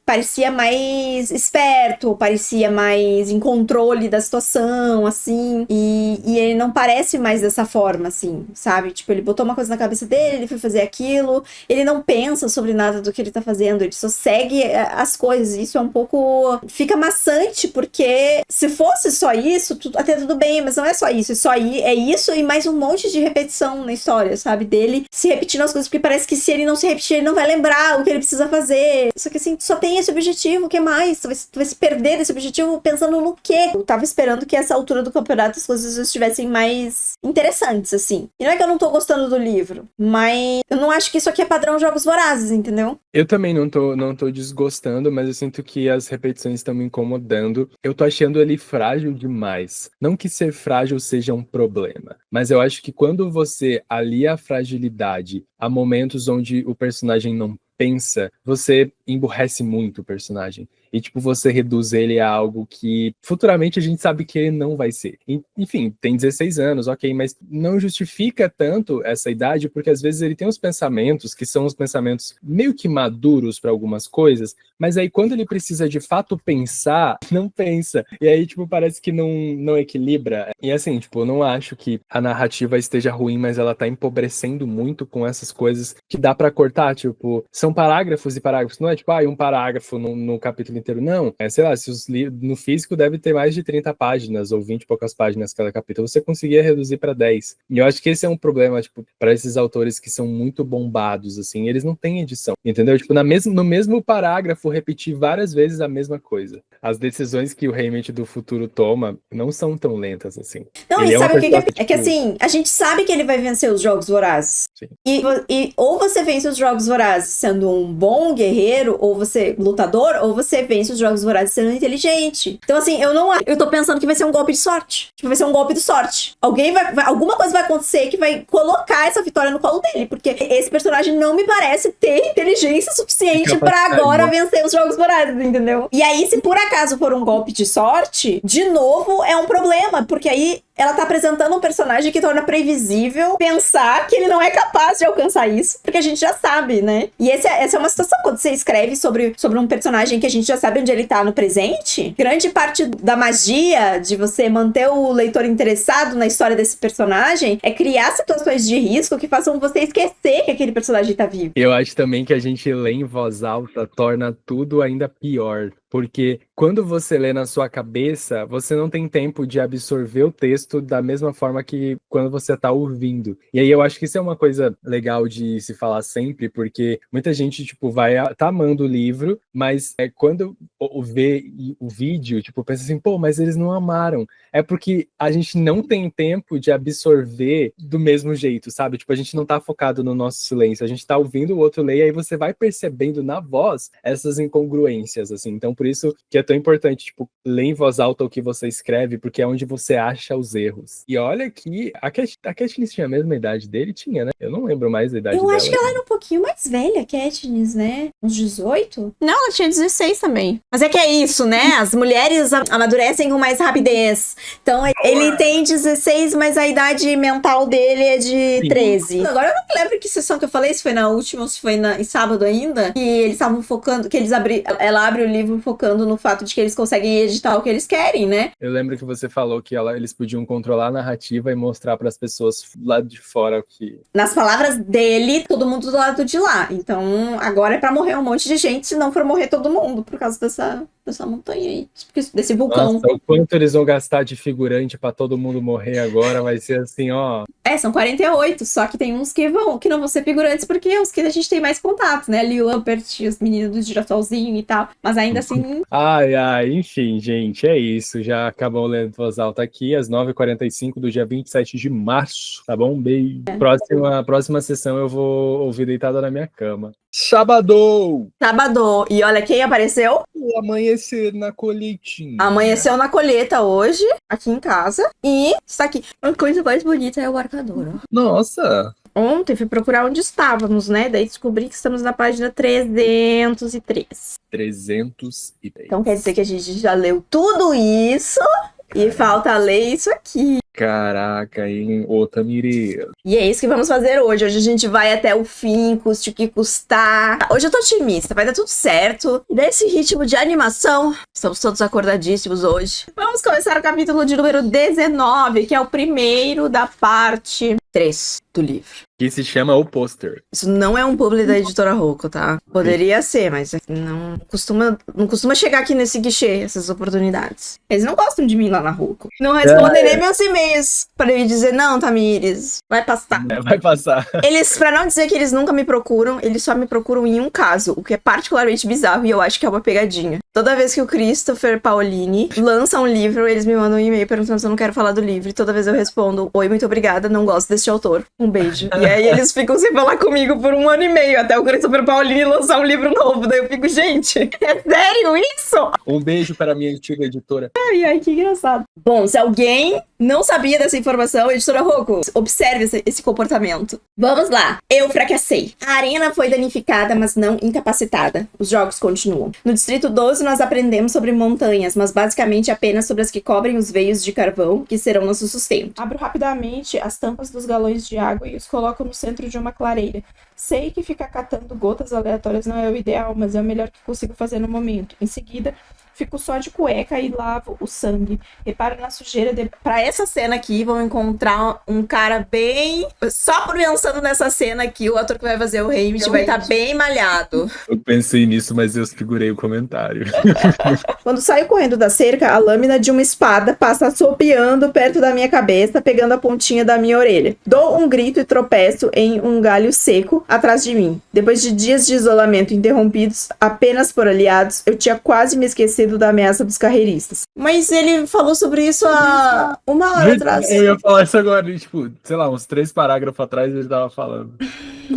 parecia mais esperto, parecia mais em controle da situação, assim, e ele não parece mais dessa forma, assim, sabe? Tipo, ele botou uma coisa na cabeça dele, ele foi fazer aquilo, ele não pensa sobre nada do que ele tá fazendo, ele só segue as coisas. Isso é um pouco... fica maçante, porque se fosse só isso, até tudo bem, mas não é só isso, é isso e mais um monte de repetição na história, sabe? Dele se repetindo as coisas, porque parece que se ele não se repetir, ele não vai lembrar o que ele precisa fazer. Só que, assim, só tem esse objetivo, o que mais? Tu vai se perder desse objetivo pensando no quê? Eu tava esperando que essa altura do campeonato as coisas estivessem mais interessantes, assim. E não é que eu não tô gostando do livro, mas eu não acho que isso aqui é padrão Jogos Vorazes, entendeu? Eu também não tô desgostando, mas eu sinto que as repetições estão me incomodando. Eu tô achando ele frágil demais. Não que ser frágil seja um problema, mas eu acho que quando você alia a fragilidade a momentos onde o personagem não pensa, você emburrece muito o personagem. E, tipo, você reduz ele a algo que futuramente a gente sabe que ele não vai ser. Enfim, tem 16 anos, ok, mas não justifica tanto essa idade, porque às vezes ele tem uns pensamentos que são os pensamentos meio que maduros para algumas coisas, mas aí quando ele precisa de fato pensar, não pensa. E aí, tipo, parece que não equilibra. E assim, tipo, eu não acho que a narrativa esteja ruim, mas ela tá empobrecendo muito com essas coisas que dá para cortar, tipo, são parágrafos e parágrafos, não é tipo, um parágrafo no capítulo inteiro, não. Sei lá, se no físico deve ter mais de 30 páginas ou 20 e poucas páginas cada capítulo, você conseguia reduzir para 10. E eu acho que esse é um problema, tipo, para esses autores que são muito bombados, assim, eles não têm edição, entendeu? Tipo, no mesmo parágrafo, repetir várias vezes a mesma coisa. As decisões que o Haymitch do futuro toma não são tão lentas, assim. Não, Ele e sabe o que é? personagem, É que assim, a gente sabe que ele vai vencer os Jogos Vorazes. Sim. E ou você vence os Jogos Vorazes sendo um bom guerreiro, ou você lutador, ou você vence os Jogos Vorazes sendo inteligente. Então assim, eu tô pensando que vai ser um golpe de sorte. Tipo, vai ser um golpe de sorte. Alguma coisa vai acontecer que vai colocar essa vitória no colo dele, porque esse personagem não me parece ter inteligência suficiente pra agora vencer os Jogos Vorazes, entendeu? E aí, se por acaso for um golpe de sorte, de novo é um problema, porque aí ela tá apresentando um personagem que torna previsível pensar que ele não é capaz de alcançar isso, porque a gente já sabe, né? E essa é uma situação, quando você escreve sobre um personagem que a gente já sabe onde ele tá no presente, grande parte da magia de você manter o leitor interessado na história desse personagem é criar situações de risco que façam você esquecer que aquele personagem tá vivo. Eu acho também que a gente lê em voz alta torna tudo ainda pior. Porque quando você lê na sua cabeça, você não tem tempo de absorver o texto da mesma forma que quando você tá ouvindo. E aí eu acho que isso é uma coisa legal de se falar sempre, porque muita gente, tipo, tá amando o livro, mas quando vê o vídeo, tipo, pensa assim, pô, mas eles não amaram. É porque a gente não tem tempo de absorver do mesmo jeito, sabe? Tipo, a gente não tá focado no nosso silêncio, a gente tá ouvindo o outro ler, e aí você vai percebendo na voz essas incongruências, assim. Então, por isso que é tão importante, tipo, ler em voz alta o que você escreve, porque é onde você acha os erros. E olha que a Katniss tinha a mesma idade dele, tinha, né? Eu não lembro mais da idade dela. Eu acho que ela era um pouquinho mais velha, Katniss, né? Uns 18? Não, ela tinha 16 também. Mas é que é isso, né? As mulheres amadurecem com mais rapidez. Então, ele tem 16, mas a idade mental dele é de 13. Agora, eu não lembro que sessão que eu falei, se foi na última ou se foi em sábado ainda, que eles estavam focando, que ela abre o livro focando no fato de que eles conseguem editar o que eles querem, né? Eu lembro que você falou que eles podiam controlar a narrativa e mostrar para as pessoas lá de fora o que... Nas palavras dele, todo mundo do lado de lá. Então, agora é pra morrer um monte de gente, se não for morrer todo mundo, por causa dessa montanha aí, desse vulcão. Nossa, o quanto eles vão gastar de figurante pra todo mundo morrer agora, vai ser assim, ó... São 48, só que tem uns que não vão ser figurantes, porque os que a gente tem mais contato, né? Lambert, os meninos do Girassolzinho e tal, mas ainda assim... Enfim, gente, é isso, já acabou lendo voz alta aqui, às 9h45 do dia 27 de março, tá bom? Um beijo. Próxima sessão eu vou ouvir deitada na minha cama. Sábado! E olha quem apareceu? O amanhecer na colheitinha. Amanheceu na colheita hoje, aqui em casa. E está aqui. A coisa mais bonita é o marcador, ó. Nossa! Ontem fui procurar onde estávamos, né? Daí descobri que estamos na página 303. 303. Então quer dizer que a gente já leu tudo isso e falta ler isso aqui. Caraca, hein? Outra mireira. E é isso que vamos fazer hoje. Hoje a gente vai até o fim, custe o que custar. Hoje eu tô otimista, vai dar tudo certo. E desse ritmo de animação, estamos todos acordadíssimos hoje. Vamos começar o capítulo de número 19, que é o primeiro da parte 3 do livro. Que se chama O Pôster. Isso não é um publi da editora Rocco, tá? Poderia ser, mas não costuma chegar aqui nesse guichê, essas oportunidades. Eles não gostam de mim lá na Rocco. Não respondem nem meus e-mails pra me dizer, não, Tamires, vai passar. Vai passar. Eles, pra não dizer que eles nunca me procuram, eles só me procuram em um caso, o que é particularmente bizarro e eu acho que é uma pegadinha. Toda vez que o Christopher Paolini lança um livro, eles me mandam um e-mail perguntando se eu não quero falar do livro. E toda vez eu respondo, oi, muito obrigada, não gosto deste autor. Um beijo. E aí eles ficam sem falar comigo por 1 ano e meio, até o Christopher Paolini lançar um livro novo. Daí eu fico, gente, é sério isso? Um beijo para a minha antiga editora. Ai, que engraçado. Bom, se alguém não sabia dessa informação, editora Rocco, observe esse comportamento. Vamos lá. Eu fracassei. A arena foi danificada, mas não incapacitada. Os jogos continuam. No Distrito 12, nós aprendemos sobre montanhas, mas basicamente apenas sobre as que cobrem os veios de carvão, que serão nosso sustento. Abro rapidamente as tampas dos galões de água e os coloco no centro de uma clareira. Sei que ficar catando gotas aleatórias não é o ideal, mas é o melhor que consigo fazer no momento. Em seguida, fico só de cueca e lavo o sangue. Reparo na sujeira. Pra essa cena aqui, vão encontrar um cara bem... Só por pensando nessa cena aqui, o ator que vai fazer o Haymitch vai estar bem malhado. Eu pensei nisso, mas eu segurei o comentário. Quando saio correndo da cerca, a lâmina de uma espada passa assobiando perto da minha cabeça, pegando a pontinha da minha orelha. Dou um grito e tropeço em um galho seco atrás de mim. Depois de dias de isolamento interrompidos apenas por aliados, eu tinha quase me esquecido da ameaça dos carreiristas. Mas ele falou sobre isso há 1 hora atrás. Eu ia falar isso agora, tipo, sei lá, uns 3 parágrafos atrás ele tava falando.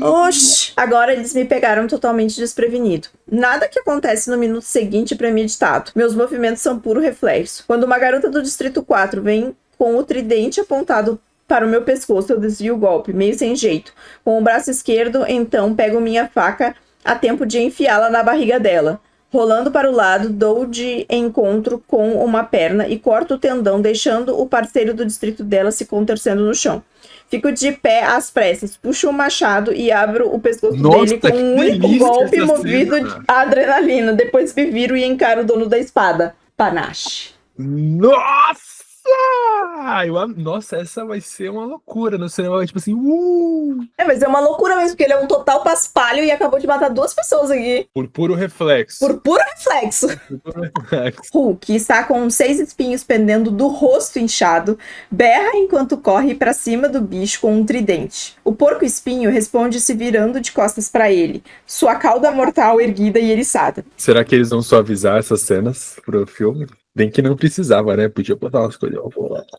Oxi! Agora eles me pegaram totalmente desprevenido. Nada que acontece no minuto seguinte premeditado. Meus movimentos são puro reflexo. Quando uma garota do Distrito 4 vem com o tridente apontado para o meu pescoço, eu desvio o golpe, meio sem jeito. Com o braço esquerdo, então, pego minha faca a tempo de enfiá-la na barriga dela. Rolando para o lado, dou de encontro com uma perna e corto o tendão, deixando o parceiro do distrito dela se contorcendo no chão. Fico de pé às pressas, puxo o machado e abro o pescoço dele com um único golpe movido de adrenalina. Depois me viro e encaro o dono da espada, Panache. Nossa! Nossa, essa vai ser uma loucura no cinema, tipo assim, Vai ser uma loucura mesmo, porque ele é um total paspalho e acabou de matar 2 pessoas aqui. Por puro reflexo. Por puro reflexo. Hulk está com 6 espinhos pendendo do rosto inchado, berra enquanto corre para cima do bicho com um tridente. O porco espinho responde se virando de costas para ele, sua cauda mortal erguida e eriçada. Será que eles vão suavizar essas cenas pro filme? Bem que não precisava, né? Podia botar umas coisas.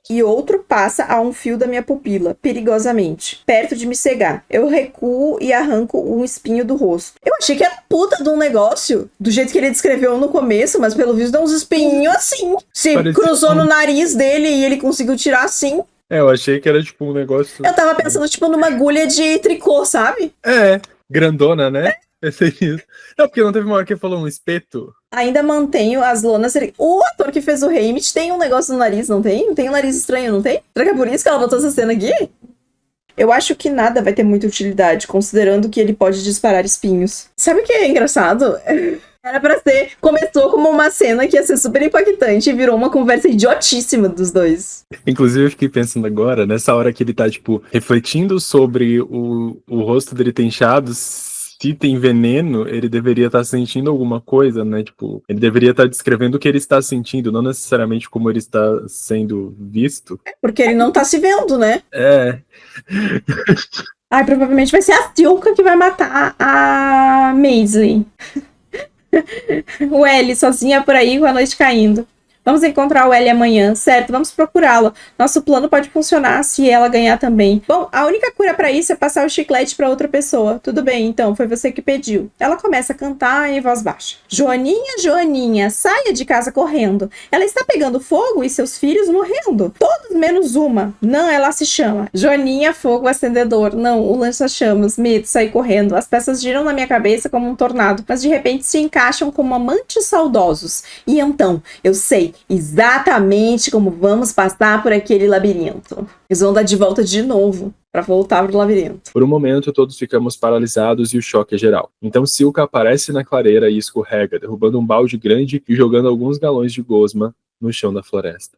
E outro passa a um fio da minha pupila, perigosamente, perto de me cegar. Eu recuo e arranco um espinho do rosto. Eu achei que era puta de um negócio, do jeito que ele descreveu no começo, mas pelo visto deu uns espinhos assim. Se cruzou no nariz dele e ele conseguiu tirar assim. Eu achei que era tipo um negócio... Eu tava pensando tipo numa agulha de tricô, sabe? Grandona, né? Pensei nisso. Não, porque não teve uma hora que ele falou um espeto. Ainda mantenho as lonas... O ator que fez o Haymitch tem um negócio no nariz, não tem? Tem um nariz estranho, não tem? Será que é por isso que ela botou essa cena aqui? Eu acho que nada vai ter muita utilidade, considerando que ele pode disparar espinhos. Sabe o que é engraçado? Era pra ser... Começou como uma cena que ia ser super impactante e virou uma conversa idiotíssima dos dois. Inclusive, eu fiquei pensando agora, nessa hora que ele tá, tipo, refletindo sobre o rosto dele ter inchado... Se tem veneno, ele deveria estar sentindo alguma coisa, né? Tipo, ele deveria estar descrevendo o que ele está sentindo, não necessariamente como ele está sendo visto. Porque ele não tá se vendo, né? Ai, provavelmente vai ser a Silka que vai matar a Maisley. O Ellie sozinha por aí com a noite caindo. Vamos encontrar o Ellie amanhã, certo? Vamos procurá-lo. Nosso plano pode funcionar se ela ganhar também. Bom, a única cura pra isso é passar o chiclete pra outra pessoa. Tudo bem, então, foi você que pediu. Ela começa a cantar em voz baixa. Joaninha, Joaninha, saia de casa correndo. Ela está pegando fogo e seus filhos morrendo. Todos menos uma. Não, ela se chama. Joaninha, fogo acendedor. Não, o lança-chamas. Medo, sair correndo. As peças giram na minha cabeça como um tornado, mas de repente se encaixam como amantes saudosos. E então, eu sei exatamente como vamos passar por aquele labirinto. Eles vão dar de volta de novo para voltar pro labirinto. Por um momento, todos ficamos paralisados e o choque é geral. Então Silka aparece na clareira e escorrega, derrubando um balde grande e jogando alguns galões de gosma no chão da floresta.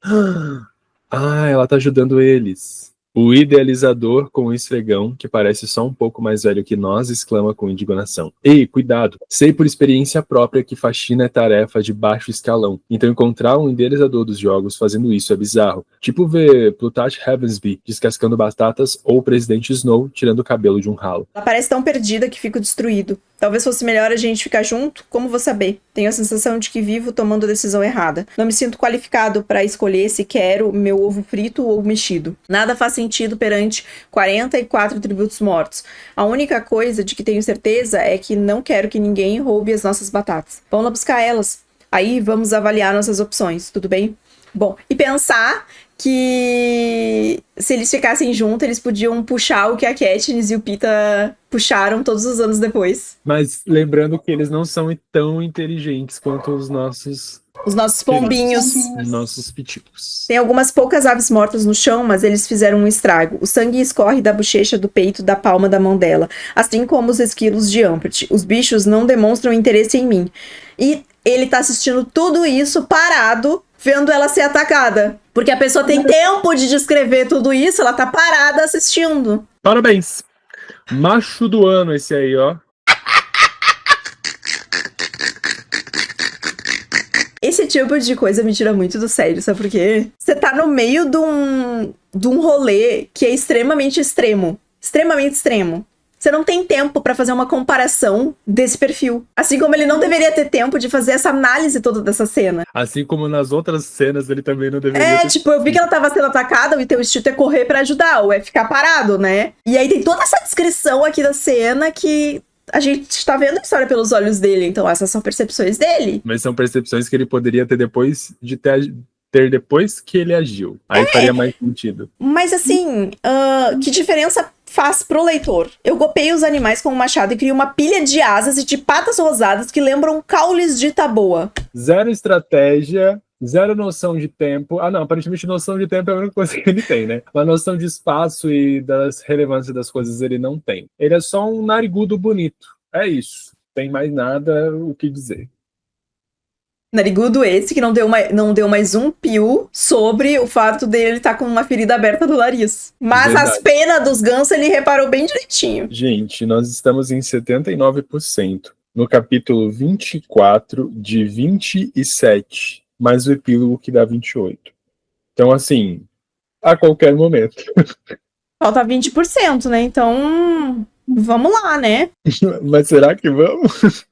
Ela tá ajudando eles. O idealizador com o esfregão, que parece só um pouco mais velho que nós, exclama com indignação. Ei, cuidado! Sei por experiência própria que faxina é tarefa de baixo escalão. Então encontrar um idealizador dos jogos fazendo isso é bizarro. Tipo ver Plutarch Heavensby descascando batatas ou o presidente Snow tirando o cabelo de um ralo. Ela parece tão perdida que fico destruído. Talvez fosse melhor a gente ficar junto? Como vou saber? Tenho a sensação de que vivo tomando a decisão errada. Não me sinto qualificado para escolher se quero meu ovo frito ou mexido. Nada faz sentido perante 44 tributos mortos. A única coisa de que tenho certeza é que não quero que ninguém roube as nossas batatas. Vamos lá buscar elas. Aí vamos avaliar nossas opções, tudo bem? Bom, e pensar que se eles ficassem juntos, eles podiam puxar o que a Katniss e o Pita puxaram todos os anos depois. Mas lembrando que eles não são tão inteligentes quanto os nossos pombinhos. Nossos piticos. Tem algumas poucas aves mortas no chão, mas eles fizeram um estrago. O sangue escorre da bochecha, do peito, da palma da mão dela, assim como os esquilos de Umpert. Os bichos não demonstram interesse em mim. E ele tá assistindo tudo isso parado, vendo ela ser atacada. Porque a pessoa tem tempo de descrever tudo isso, ela tá parada assistindo. Parabéns! Macho do ano esse aí, ó. Esse tipo de coisa me tira muito do sério, sabe por quê? Você tá no meio de um rolê que é extremamente extremo. Extremamente extremo. Você não tem tempo pra fazer uma comparação desse perfil. Assim como ele não deveria ter tempo de fazer essa análise toda dessa cena. Assim como nas outras cenas ele também não deveria ter... Tipo, eu vi que ela tava sendo atacada e teu instinto é correr pra ajudar, ou é ficar parado, né? E aí tem toda essa descrição aqui da cena que... a gente tá vendo a história pelos olhos dele, então essas são percepções dele. Mas são percepções que ele poderia ter depois de ter depois que ele agiu. Aí faria mais sentido. Mas assim, que diferença faz pro leitor? Eu golpeei os animais com um machado e criei uma pilha de asas e de patas rosadas que lembram caules de taboa. Zero estratégia, zero noção de tempo. Ah, não, aparentemente noção de tempo é a única coisa que ele tem, né? Uma noção de espaço e das relevâncias das coisas ele não tem. Ele é só um narigudo bonito. É isso. Tem mais nada o que dizer. Narigudo esse que não deu mais um pio sobre o fato dele estar com uma ferida aberta do nariz. Mas Verdade. as penas dos gansos ele reparou bem direitinho. Gente, nós estamos em 79%. No capítulo 24 de 27. Mais o epílogo que dá 28. Então, assim, a qualquer momento. Falta 20%, né? Então, vamos lá, né? Mas será que vamos?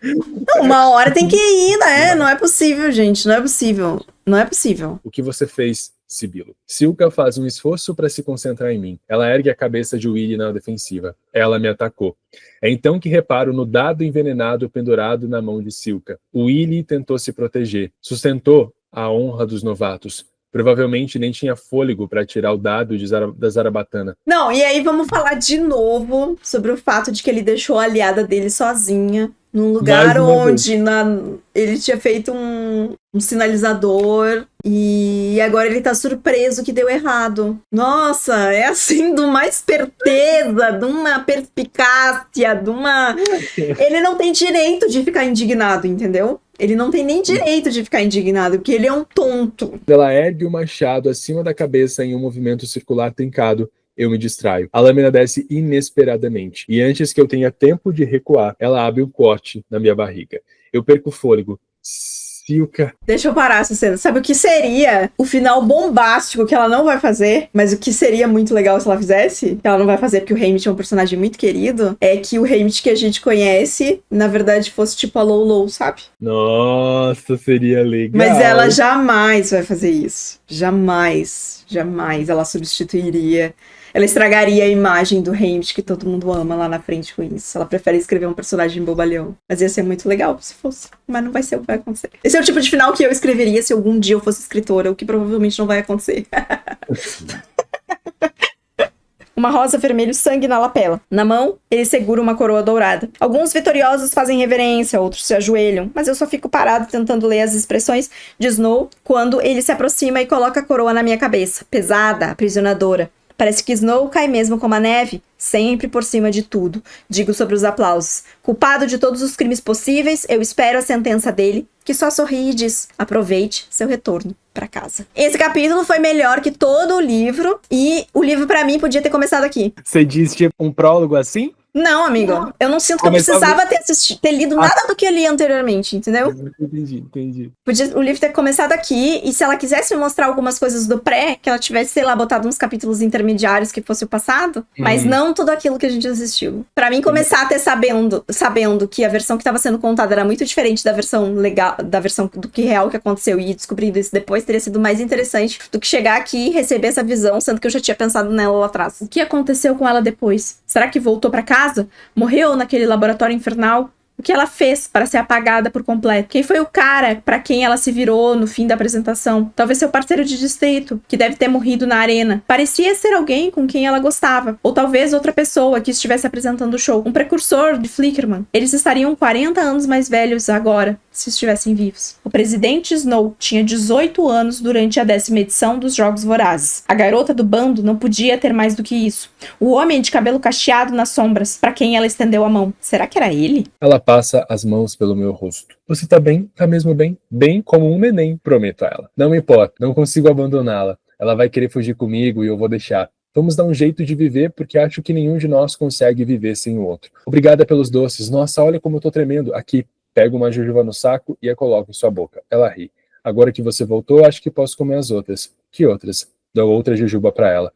Não, uma hora tem que ir, né? Não é possível, gente. Não é possível. Não é possível. O que você fez, Sibilo? Silka faz um esforço para se concentrar em mim. Ela ergue a cabeça de Willy na defensiva. Ela me atacou. É então que reparo no dado envenenado pendurado na mão de Silka. Willy tentou se proteger. Sustentou a honra dos novatos. Provavelmente nem tinha fôlego para tirar o dado da Zarabatana. Não, e aí vamos falar de novo sobre o fato de que ele deixou a aliada dele sozinha. Num lugar onde ele tinha feito um sinalizador e agora ele tá surpreso que deu errado. Nossa, é assim, de uma esperteza, de uma perspicácia, de uma... Ele não tem direito de ficar indignado, entendeu? Ele não tem nem direito de ficar indignado, porque ele é um tonto. Ela ergue o machado acima da cabeça em um movimento circular trincado. Eu me distraio. A lâmina desce inesperadamente. E antes que eu tenha tempo de recuar, ela abre um corte na minha barriga. Eu perco o fôlego. Silka. Deixa eu parar essa cena. Sabe o que seria o final bombástico que ela não vai fazer? Mas o que seria muito legal se ela fizesse? Que ela não vai fazer porque o Haymitch é um personagem muito querido. É que o Haymitch que a gente conhece, na verdade, fosse tipo a Lolo, sabe? Nossa, seria legal. Mas ela jamais vai fazer isso. Jamais. Jamais ela substituiria... Ela estragaria a imagem do Haymitch que todo mundo ama lá na frente com isso. Ela prefere escrever um personagem bobalhão. Mas ia ser muito legal se fosse. Mas não vai ser o que vai acontecer. Esse é o tipo de final que eu escreveria se algum dia eu fosse escritora, o que provavelmente não vai acontecer. Uma rosa vermelho sangue na lapela. Na mão, ele segura uma coroa dourada. Alguns vitoriosos fazem reverência, outros se ajoelham, mas eu só fico parado tentando ler as expressões de Snow quando ele se aproxima e coloca a coroa na minha cabeça. Pesada, aprisionadora. Parece que Snow cai mesmo como a neve, sempre por cima de tudo. Digo sobre os aplausos. Culpado de todos os crimes possíveis, eu espero a sentença dele, que só sorri e diz: aproveite seu retorno pra casa. Esse capítulo foi melhor que todo o livro, e o livro pra mim podia ter começado aqui. Você diz tipo um prólogo assim? Não, amigo, eu não sinto que eu precisava ter lido nada do que eu li anteriormente, entendeu? Entendi. Podia o livro ter começado aqui, e se ela quisesse me mostrar algumas coisas do pré, que ela tivesse, sei lá, botado uns capítulos intermediários que fosse o passado, mas não tudo aquilo que a gente assistiu. Pra mim, começar até sabendo que a versão que tava sendo contada era muito diferente da versão legal, da versão do que real que aconteceu, e descobrindo isso depois teria sido mais interessante do que chegar aqui e receber essa visão, sendo que eu já tinha pensado nela lá atrás. O que aconteceu com ela depois? Será que voltou pra casa? Morreu naquele laboratório infernal? O que ela fez para ser apagada por completo? Quem foi o cara para quem ela se virou no fim da apresentação? Talvez seu parceiro de distrito, que deve ter morrido na arena. Parecia ser alguém com quem ela gostava. Ou talvez outra pessoa que estivesse apresentando o show. Um precursor de Flickerman. Eles estariam 40 anos mais velhos agora, se estivessem vivos. O presidente Snow tinha 18 anos durante a 10ª edição dos Jogos Vorazes. A garota do bando não podia ter mais do que isso. O homem de cabelo cacheado nas sombras, para quem ela estendeu a mão. Será que era ele? Ela passa as mãos pelo meu rosto. Você tá bem? Tá mesmo bem? Bem como um neném, prometo a ela. Não me importa, não consigo abandoná-la. Ela vai querer fugir comigo e eu vou deixar. Vamos dar um jeito de viver, porque acho que nenhum de nós consegue viver sem o outro. Obrigada pelos doces. Nossa, olha como eu tô tremendo. Aqui, pego uma jujuba no saco e a coloco em sua boca. Ela ri. Agora que você voltou, acho que posso comer as outras. Que outras? Dou outra jujuba pra ela.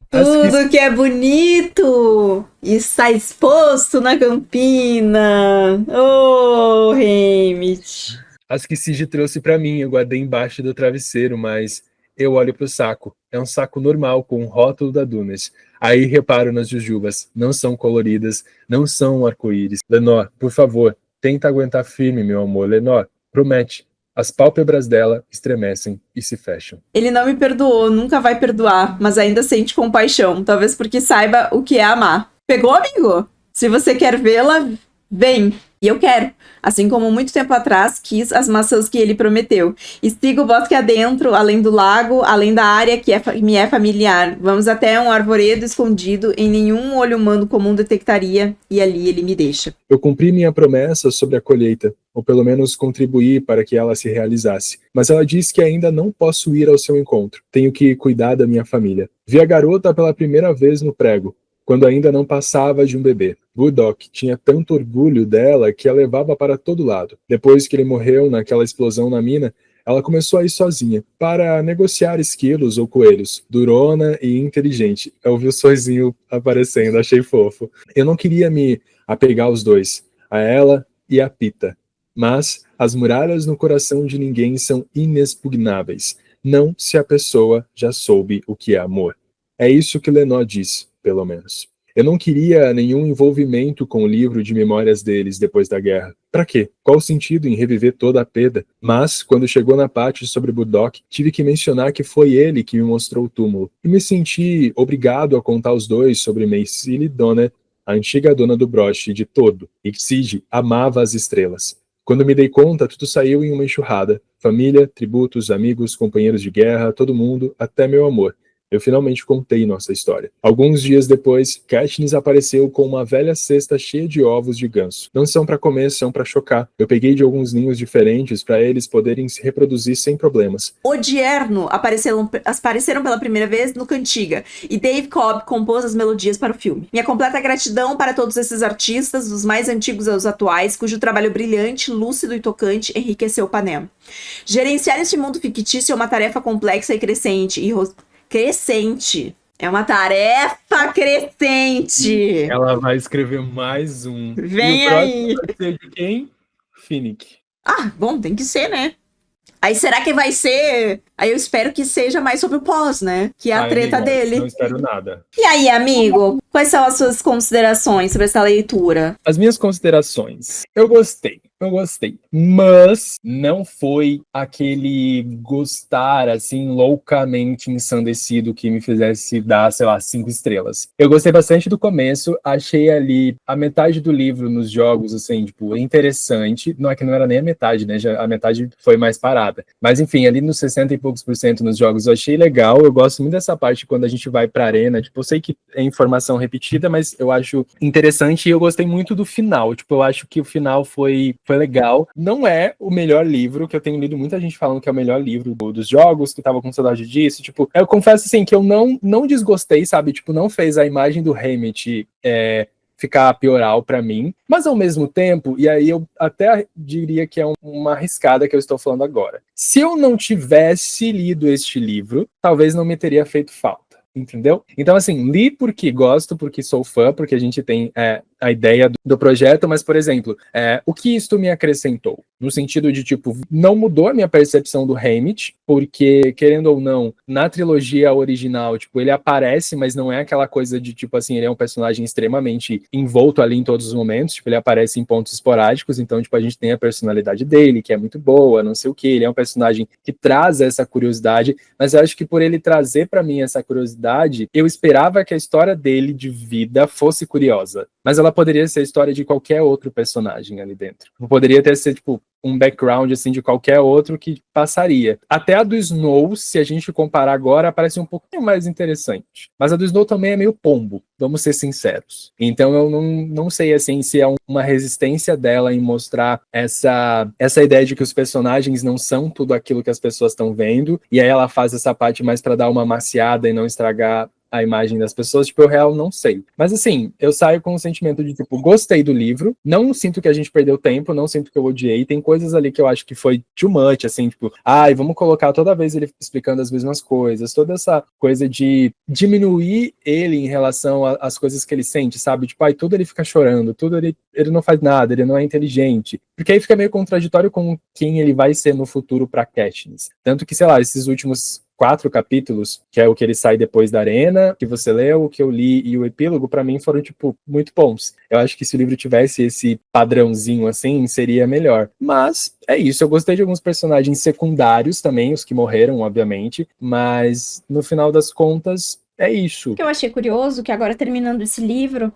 Tudo que é bonito está exposto na campina. Oh, Haymitch. As que Cid trouxe pra mim, eu guardei embaixo do travesseiro, mas eu olho pro saco. É um saco normal, com um rótulo da Dunes. Aí reparo nas jujubas. Não são coloridas, não são um arco-íris. Lenor, por favor, tenta aguentar firme, meu amor. Lenor, promete. As pálpebras dela estremecem e se fecham. Ele não me perdoou, nunca vai perdoar, mas ainda sente compaixão. Talvez porque saiba o que é amar. Pegou, amigo? Se você quer vê-la, vem. E eu quero. Assim como muito tempo atrás quis as maçãs que ele prometeu. E sigo o bosque adentro, além do lago, além da área que me é familiar. Vamos até um arvoredo escondido, em nenhum olho humano comum detectaria, e ali ele me deixa. Eu cumpri minha promessa sobre a colheita, ou pelo menos contribuí para que ela se realizasse. Mas ela diz que ainda não posso ir ao seu encontro. Tenho que cuidar da minha família. Vi a garota pela primeira vez no prego, quando ainda não passava de um bebê. Burdock tinha tanto orgulho dela que a levava para todo lado. Depois que ele morreu naquela explosão na mina, ela começou a ir sozinha, para negociar esquilos ou coelhos. Durona e inteligente. Eu vi o sorrisinho aparecendo, achei fofo. Eu não queria me apegar aos dois, a ela e a Pita. Mas as muralhas no coração de ninguém são inexpugnáveis. Não se a pessoa já soube o que é amor. É isso que Lenor diz, pelo menos. Eu não queria nenhum envolvimento com o livro de memórias deles depois da guerra. Pra quê? Qual o sentido em reviver toda a perda? Mas, quando chegou na parte sobre Burdock, tive que mencionar que foi ele que me mostrou o túmulo. E me senti obrigado a contar os dois sobre Maicille Donner, a antiga dona do broche de todo, e que Cid amava as estrelas. Quando me dei conta, tudo saiu em uma enxurrada. Família, tributos, amigos, companheiros de guerra, todo mundo, até meu amor. Eu finalmente contei nossa história. Alguns dias depois, Katniss apareceu com uma velha cesta cheia de ovos de ganso. Não são para comer, são para chocar. Eu peguei de alguns ninhos diferentes para eles poderem se reproduzir sem problemas. Odierno apareceram pela primeira vez no Cantiga, e Dave Cobb compôs as melodias para o filme. Minha completa gratidão para todos esses artistas, dos mais antigos aos atuais, cujo trabalho brilhante, lúcido e tocante enriqueceu o Panem. Gerenciar este mundo fictício é uma tarefa complexa e crescente, Crescente. É uma tarefa crescente. Ela vai escrever mais um. Vem e o aí. Vai ser de quem? Finnick. Ah, bom, tem que ser, né? Aí será que vai ser... Aí eu espero que seja mais sobre o pós, né? Que é a treta amigo, dele. Não espero nada. E aí, amigo? Quais são as suas considerações sobre essa leitura? As minhas considerações. Eu gostei. Mas não foi aquele gostar, assim, loucamente ensandecido que me fizesse dar, sei lá, 5 estrelas. Eu gostei bastante do começo, achei ali a metade do livro nos jogos, assim, tipo, interessante. Não é que não era nem a metade, né? Já a metade foi mais parada. Mas, enfim, ali nos 60 e poucos % nos jogos eu achei legal. Eu gosto muito dessa parte quando a gente vai pra arena. Tipo, eu sei que é informação repetida, mas eu acho interessante e eu gostei muito do final. Tipo, eu acho que o final foi legal. Não é o melhor livro, que eu tenho lido muita gente falando que é o melhor livro dos jogos, que tava com saudade disso. Tipo, eu confesso, assim, que eu não desgostei, sabe? Tipo, não fez a imagem do Hammett ficar pioral pra mim, mas ao mesmo tempo, e aí eu até diria que é uma arriscada que eu estou falando agora. Se eu não tivesse lido este livro, talvez não me teria feito falta. Entendeu? Então, assim, li porque gosto, porque sou fã, porque a gente tem a ideia do projeto, mas, por exemplo, o que isto me acrescentou? No sentido de, tipo, não mudou a minha percepção do Hammett, porque, querendo ou não, na trilogia original, tipo, ele aparece, mas não é aquela coisa de, tipo, assim, ele é um personagem extremamente envolto ali em todos os momentos, tipo, ele aparece em pontos esporádicos, então, tipo, a gente tem a personalidade dele, que é muito boa, não sei o que, ele é um personagem que traz essa curiosidade, mas eu acho que por ele trazer pra mim essa curiosidade, eu esperava que a história dele de vida fosse curiosa, mas ela poderia ser a história de qualquer outro personagem ali dentro. Poderia até ser, tipo, um background, assim, de qualquer outro que passaria. Até a do Snow, se a gente comparar agora, parece um pouquinho mais interessante. Mas a do Snow também é meio pombo, vamos ser sinceros. Então eu não sei, assim, se é uma resistência dela em mostrar essa ideia de que os personagens não são tudo aquilo que as pessoas estão vendo, e aí ela faz essa parte mais pra dar uma maciada e não estragar a imagem das pessoas, tipo, eu real não sei. Mas assim, eu saio com o sentimento de, tipo, gostei do livro, não sinto que a gente perdeu tempo, não sinto que eu odiei, tem coisas ali que eu acho que foi too much, assim, tipo, vamos colocar toda vez ele explicando as mesmas coisas, toda essa coisa de diminuir ele em relação às coisas que ele sente, sabe? Tipo, tudo ele fica chorando, tudo ele não faz nada, ele não é inteligente. Porque aí fica meio contraditório com quem ele vai ser no futuro pra Katniss. Tanto que, sei lá, esses últimos 4 capítulos, que é o que ele sai depois da arena, que você leu, o que eu li e o epílogo, pra mim foram, tipo, muito bons. Eu acho que se o livro tivesse esse padrãozinho assim, seria melhor. Mas é isso, eu gostei de alguns personagens secundários também, os que morreram, obviamente, mas no final das contas, é isso. O que eu achei curioso, que agora terminando esse livro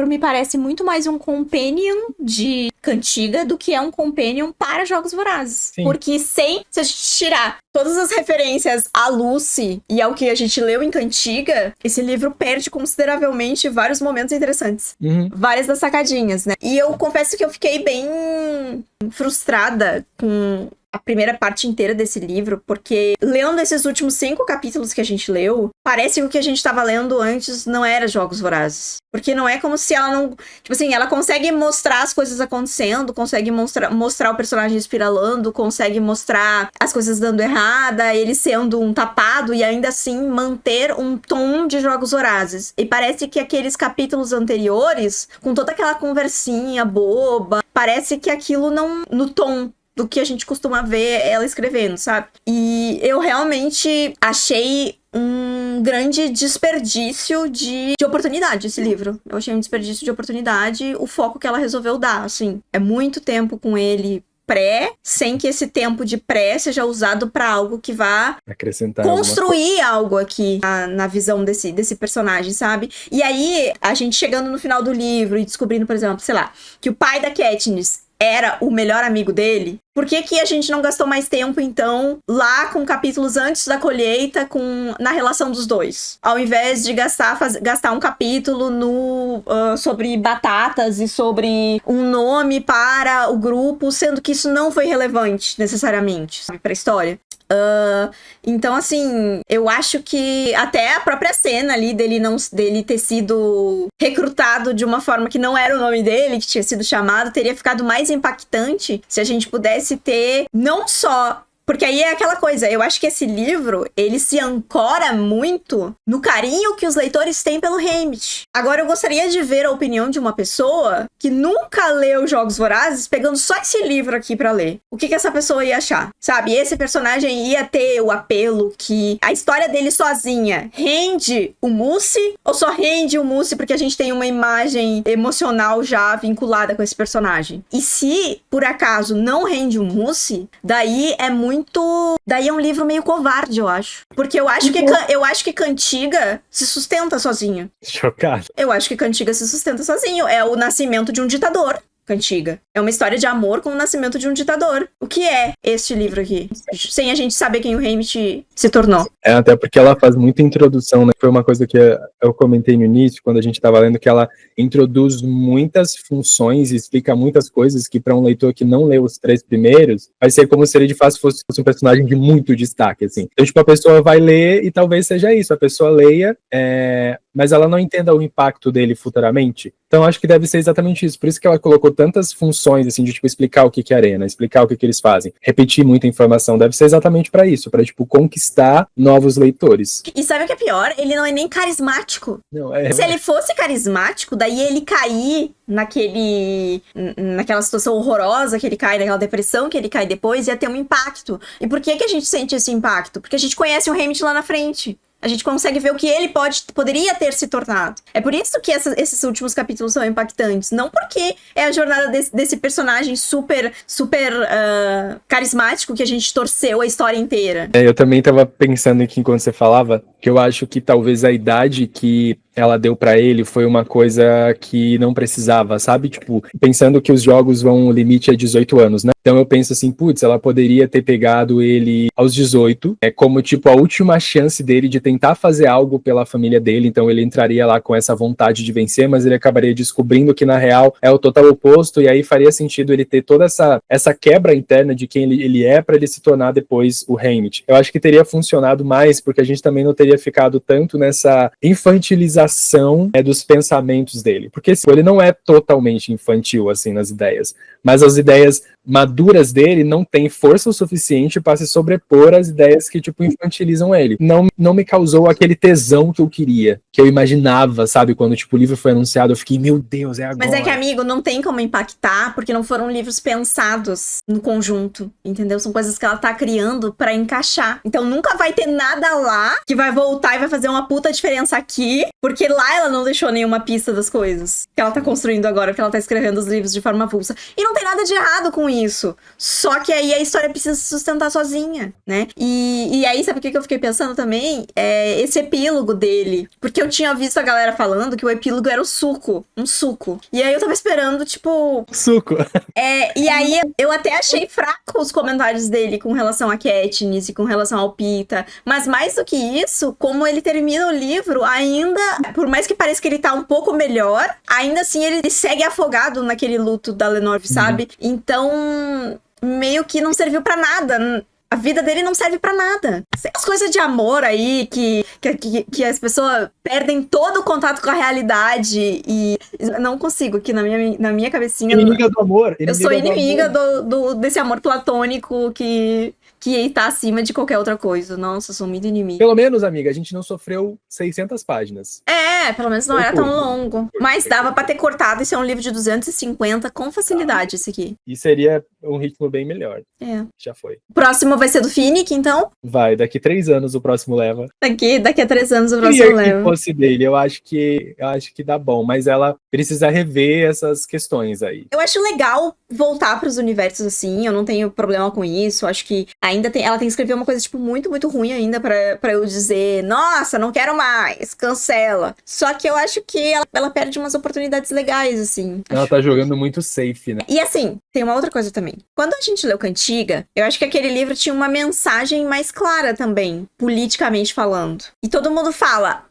me parece muito mais um companion de Cantiga do que é um companion para Jogos Vorazes. Sim. Porque se a gente tirar todas as referências à Lucy e ao que a gente leu em Cantiga, esse livro perde consideravelmente vários momentos interessantes. Várias das sacadinhas, né? E eu confesso que eu fiquei bem frustrada com a primeira parte inteira desse livro, porque lendo esses últimos 5 capítulos que a gente leu, parece que o que a gente tava lendo antes não era Jogos Vorazes. Porque não é como se ela não... Tipo assim, ela consegue mostrar as coisas acontecendo, consegue mostrar o personagem espiralando, consegue mostrar as coisas dando errada, ele sendo um tapado e ainda assim manter um tom de Jogos Vorazes. E parece que aqueles capítulos anteriores, com toda aquela conversinha boba, parece que aquilo não... no tom do que a gente costuma ver ela escrevendo, sabe? E eu realmente achei um grande desperdício de oportunidade esse livro. Eu achei um desperdício de oportunidade o foco que ela resolveu dar, assim. É muito tempo com ele sem que esse tempo de seja usado pra algo que vá acrescentar construir algo aqui na visão desse personagem, sabe? E aí, a gente chegando no final do livro e descobrindo, por exemplo, sei lá, que o pai da Katniss era o melhor amigo dele, por que a gente não gastou mais tempo, então, lá com capítulos antes da colheita, na relação dos dois? Ao invés de gastar um capítulo sobre batatas e sobre um nome para o grupo, sendo que isso não foi relevante, necessariamente, sabe, pra história. Então, assim, eu acho que até a própria cena ali dele ter sido recrutado de uma forma que não era o nome dele, que tinha sido chamado, teria ficado mais impactante se a gente pudesse ter não só Porque aí é aquela coisa, eu acho que esse livro, ele se ancora muito no carinho que os leitores têm pelo Haymitch. Agora, eu gostaria de ver a opinião de uma pessoa que nunca leu Jogos Vorazes, pegando só esse livro aqui pra ler. O que essa pessoa ia achar? Sabe, esse personagem ia ter o apelo que a história dele sozinha rende o Mousse, ou só rende o Mousse porque a gente tem uma imagem emocional já vinculada com esse personagem? E se, por acaso, não rende o Mousse, daí é um livro meio covarde, eu acho. Porque eu acho que Cantiga se sustenta sozinho. Chocado. Eu acho que Cantiga se sustenta sozinho. É o nascimento de um ditador. Cantiga. É uma história de amor com o nascimento de um ditador. O que é este livro aqui? Sem a gente saber quem o Haymitch se tornou. Até porque ela faz muita introdução, né? Foi uma coisa que eu comentei no início, quando a gente estava lendo, que ela introduz muitas funções e explica muitas coisas que para um leitor que não leu os 3 primeiros, vai ser como se ele de fato fosse um personagem de muito destaque, assim. Então, tipo, a pessoa vai ler e talvez seja isso. A pessoa leia, mas ela não entenda o impacto dele futuramente. Então, acho que deve ser exatamente isso. Por isso que ela colocou tantas funções, assim, de, tipo, explicar o que é Arena, explicar o que eles fazem, repetir muita informação. Deve ser exatamente pra isso, pra, tipo, conquistar novos leitores. E sabe o que é pior? Ele não é nem carismático. Não, Se ele fosse carismático, daí ele cair naquela situação horrorosa que ele cai, naquela depressão que ele cai depois, ia ter um impacto. E por que a gente sente esse impacto? Porque a gente conhece o Haymitch lá na frente. A gente consegue ver o que ele poderia ter se tornado. É por isso que esses últimos capítulos são impactantes. Não porque é a jornada desse personagem super carismático que a gente torceu a história inteira. Eu também tava pensando aqui enquanto você falava, que eu acho que talvez a idade que ela deu pra ele foi uma coisa que não precisava, sabe? Tipo, pensando que os jogos o limite é 18 anos, né? Então eu penso assim, putz, ela poderia ter pegado ele aos 18, como tipo a última chance dele de tentar fazer algo pela família dele, então ele entraria lá com essa vontade de vencer, mas ele acabaria descobrindo que na real é o total oposto, e aí faria sentido ele ter toda essa quebra interna de quem ele é pra ele se tornar depois o Haymitch. Eu acho que teria funcionado mais, porque a gente também não teria ficado tanto nessa infantilização dos pensamentos dele, porque ele não é totalmente infantil assim nas ideias, mas as ideias maduras dele não têm força o suficiente para se sobrepor às ideias que tipo infantilizam ele. Não me causou aquele tesão que eu queria, que eu imaginava, sabe, quando tipo o livro foi anunciado, eu fiquei, meu Deus, é agora. Mas é que, amigo, não tem como impactar, porque não foram livros pensados no conjunto, entendeu? São coisas que ela tá criando pra encaixar. Então nunca vai ter nada lá que vai voltar e vai fazer uma puta diferença aqui, porque lá ela não deixou nenhuma pista das coisas que ela tá construindo agora, porque ela tá escrevendo os livros de forma avulsa. E não tem nada de errado com isso. Só que aí a história precisa se sustentar sozinha, né? E aí, sabe o que eu fiquei pensando também? É esse epílogo dele. Porque eu tinha visto a galera falando que o epílogo era um suco. E aí eu tava esperando, tipo... Suco. E aí eu até achei fraco os comentários dele com relação a Katniss e com relação ao Pita. Mas mais do que isso, como ele termina o livro, ainda... Por mais que pareça que ele tá um pouco melhor, ainda assim ele segue afogado naquele luto da Lenore, sabe? Então, meio que não serviu pra nada. A vida dele não serve pra nada. As coisas de amor aí, que as pessoas perdem todo o contato com a realidade e não consigo, aqui na minha cabecinha... Inimiga do amor. Eu sou inimiga desse amor platônico que tá acima de qualquer outra coisa. Nossa, eu sou muito inimiga. Pelo menos, amiga, a gente não sofreu 600 páginas. Pelo menos não era tão longo. Mas dava pra ter cortado. Isso é um livro de 250 com facilidade, esse aqui. E seria um ritmo bem melhor. Já foi. O próximo vai ser do Finnick, então? Vai, daqui 3 anos o próximo leva. Daqui a 3 anos o próximo leva. Se fosse dele, eu acho que dá bom, mas ela precisa rever essas questões aí. Eu acho legal voltar pros universos assim, eu não tenho problema com isso, acho que ela tem que escrever uma coisa, tipo, muito, muito ruim ainda pra eu dizer, nossa, não quero mais, cancela. Só que eu acho que ela perde umas oportunidades legais, assim. Ela tá jogando muito safe, né? E assim, tem uma outra coisa também. Quando a gente leu Cantiga, eu acho que aquele livro tinha uma mensagem mais clara também, politicamente falando. E todo mundo fala,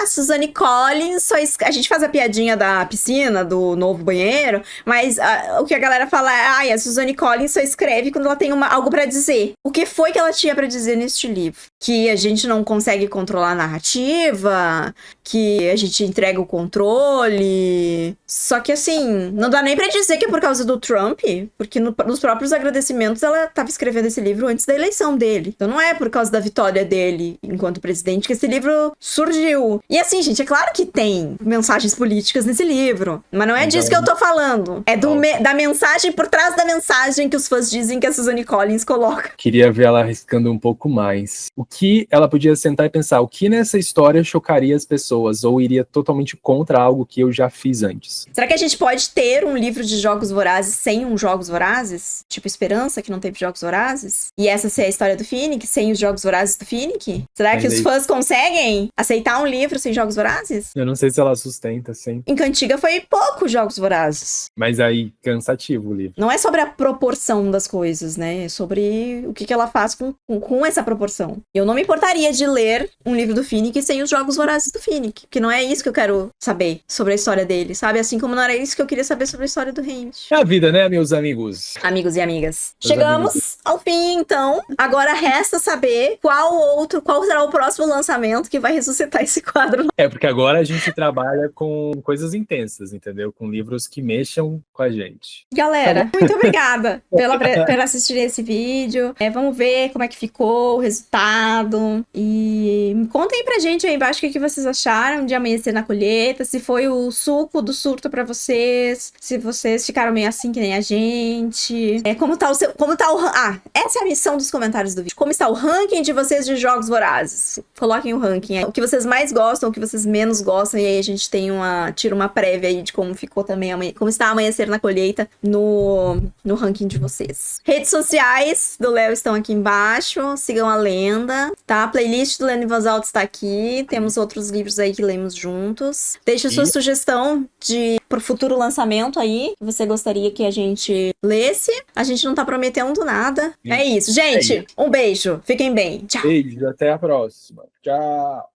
Suzanne Collins a gente faz a piadinha da piscina, do novo banheiro, mas o que a galera fala é, a Suzanne Collins só escreve quando ela tem algo pra dizer. O que foi que ela tinha pra dizer neste livro? que a gente não consegue controlar a narrativa, que a gente entrega o controle. Só que assim, não dá nem pra dizer que é por causa do Trump, porque nos próprios agradecimentos ela tava escrevendo esse livro antes da eleição dele. Então não é por causa da vitória dele enquanto presidente que esse livro surgiu. E assim, gente, é claro que tem mensagens políticas nesse livro, mas não é disso que eu tô falando. É da mensagem por trás da mensagem que os fãs dizem que a Suzanne Collins coloca. Queria ver ela arriscando um pouco mais. O que ela podia sentar e pensar, o que nessa história chocaria as pessoas ou iria totalmente contra algo que eu já fiz antes? Será que a gente pode ter um livro de Jogos Vorazes sem um Jogos Vorazes? Tipo Esperança, que não teve Jogos Vorazes? E essa ser a história do Finnick, sem os Jogos Vorazes do Finnick? Será que os fãs conseguem aceitar um livro sem Jogos Vorazes? Eu não sei se ela sustenta sempre. Em Cantiga foi pouco Jogos Vorazes. Mas aí, cansativo o livro. Não é sobre a proporção das coisas, né? É sobre o que ela faz com essa proporção. Eu não me importaria de ler um livro do Finnick sem os Jogos Vorazes do Finnick, porque não é isso que eu quero saber sobre a história dele, sabe? Assim como não era isso que eu queria saber sobre a história do Hamish. É a vida, né, meus amigos? Amigos e amigas. Chegamos ao fim, então. Agora resta saber qual será o próximo lançamento que vai ressuscitar esse quadro. É, porque agora a gente trabalha com coisas intensas, entendeu? Com livros que mexam com a gente. Galera, muito obrigada por assistirem esse vídeo. Vamos ver como é que ficou o resultado. E contem pra gente aí embaixo o que vocês acharam de Amanhecer na Colheita, se foi o suco do surto pra vocês, se vocês ficaram meio assim que nem a gente. Essa é a missão dos comentários do vídeo. Como está o ranking de vocês de Jogos Vorazes? Coloquem o ranking aí. O que vocês mais gostam, o que vocês menos gostam, e aí a gente tira uma prévia aí de como ficou também, como está Amanhecer na Colheita no ranking de vocês. Redes sociais do Léo estão aqui embaixo, sigam a lenda, tá? A playlist do Lendo em Voz Alta está aqui, temos outros livros aí que lemos juntos. Deixe sua sugestão pro futuro lançamento aí, que você gostaria que a gente lesse. A gente não tá prometendo nada. É isso, gente. Um beijo. Fiquem bem. Tchau. Beijo, até a próxima. Tchau.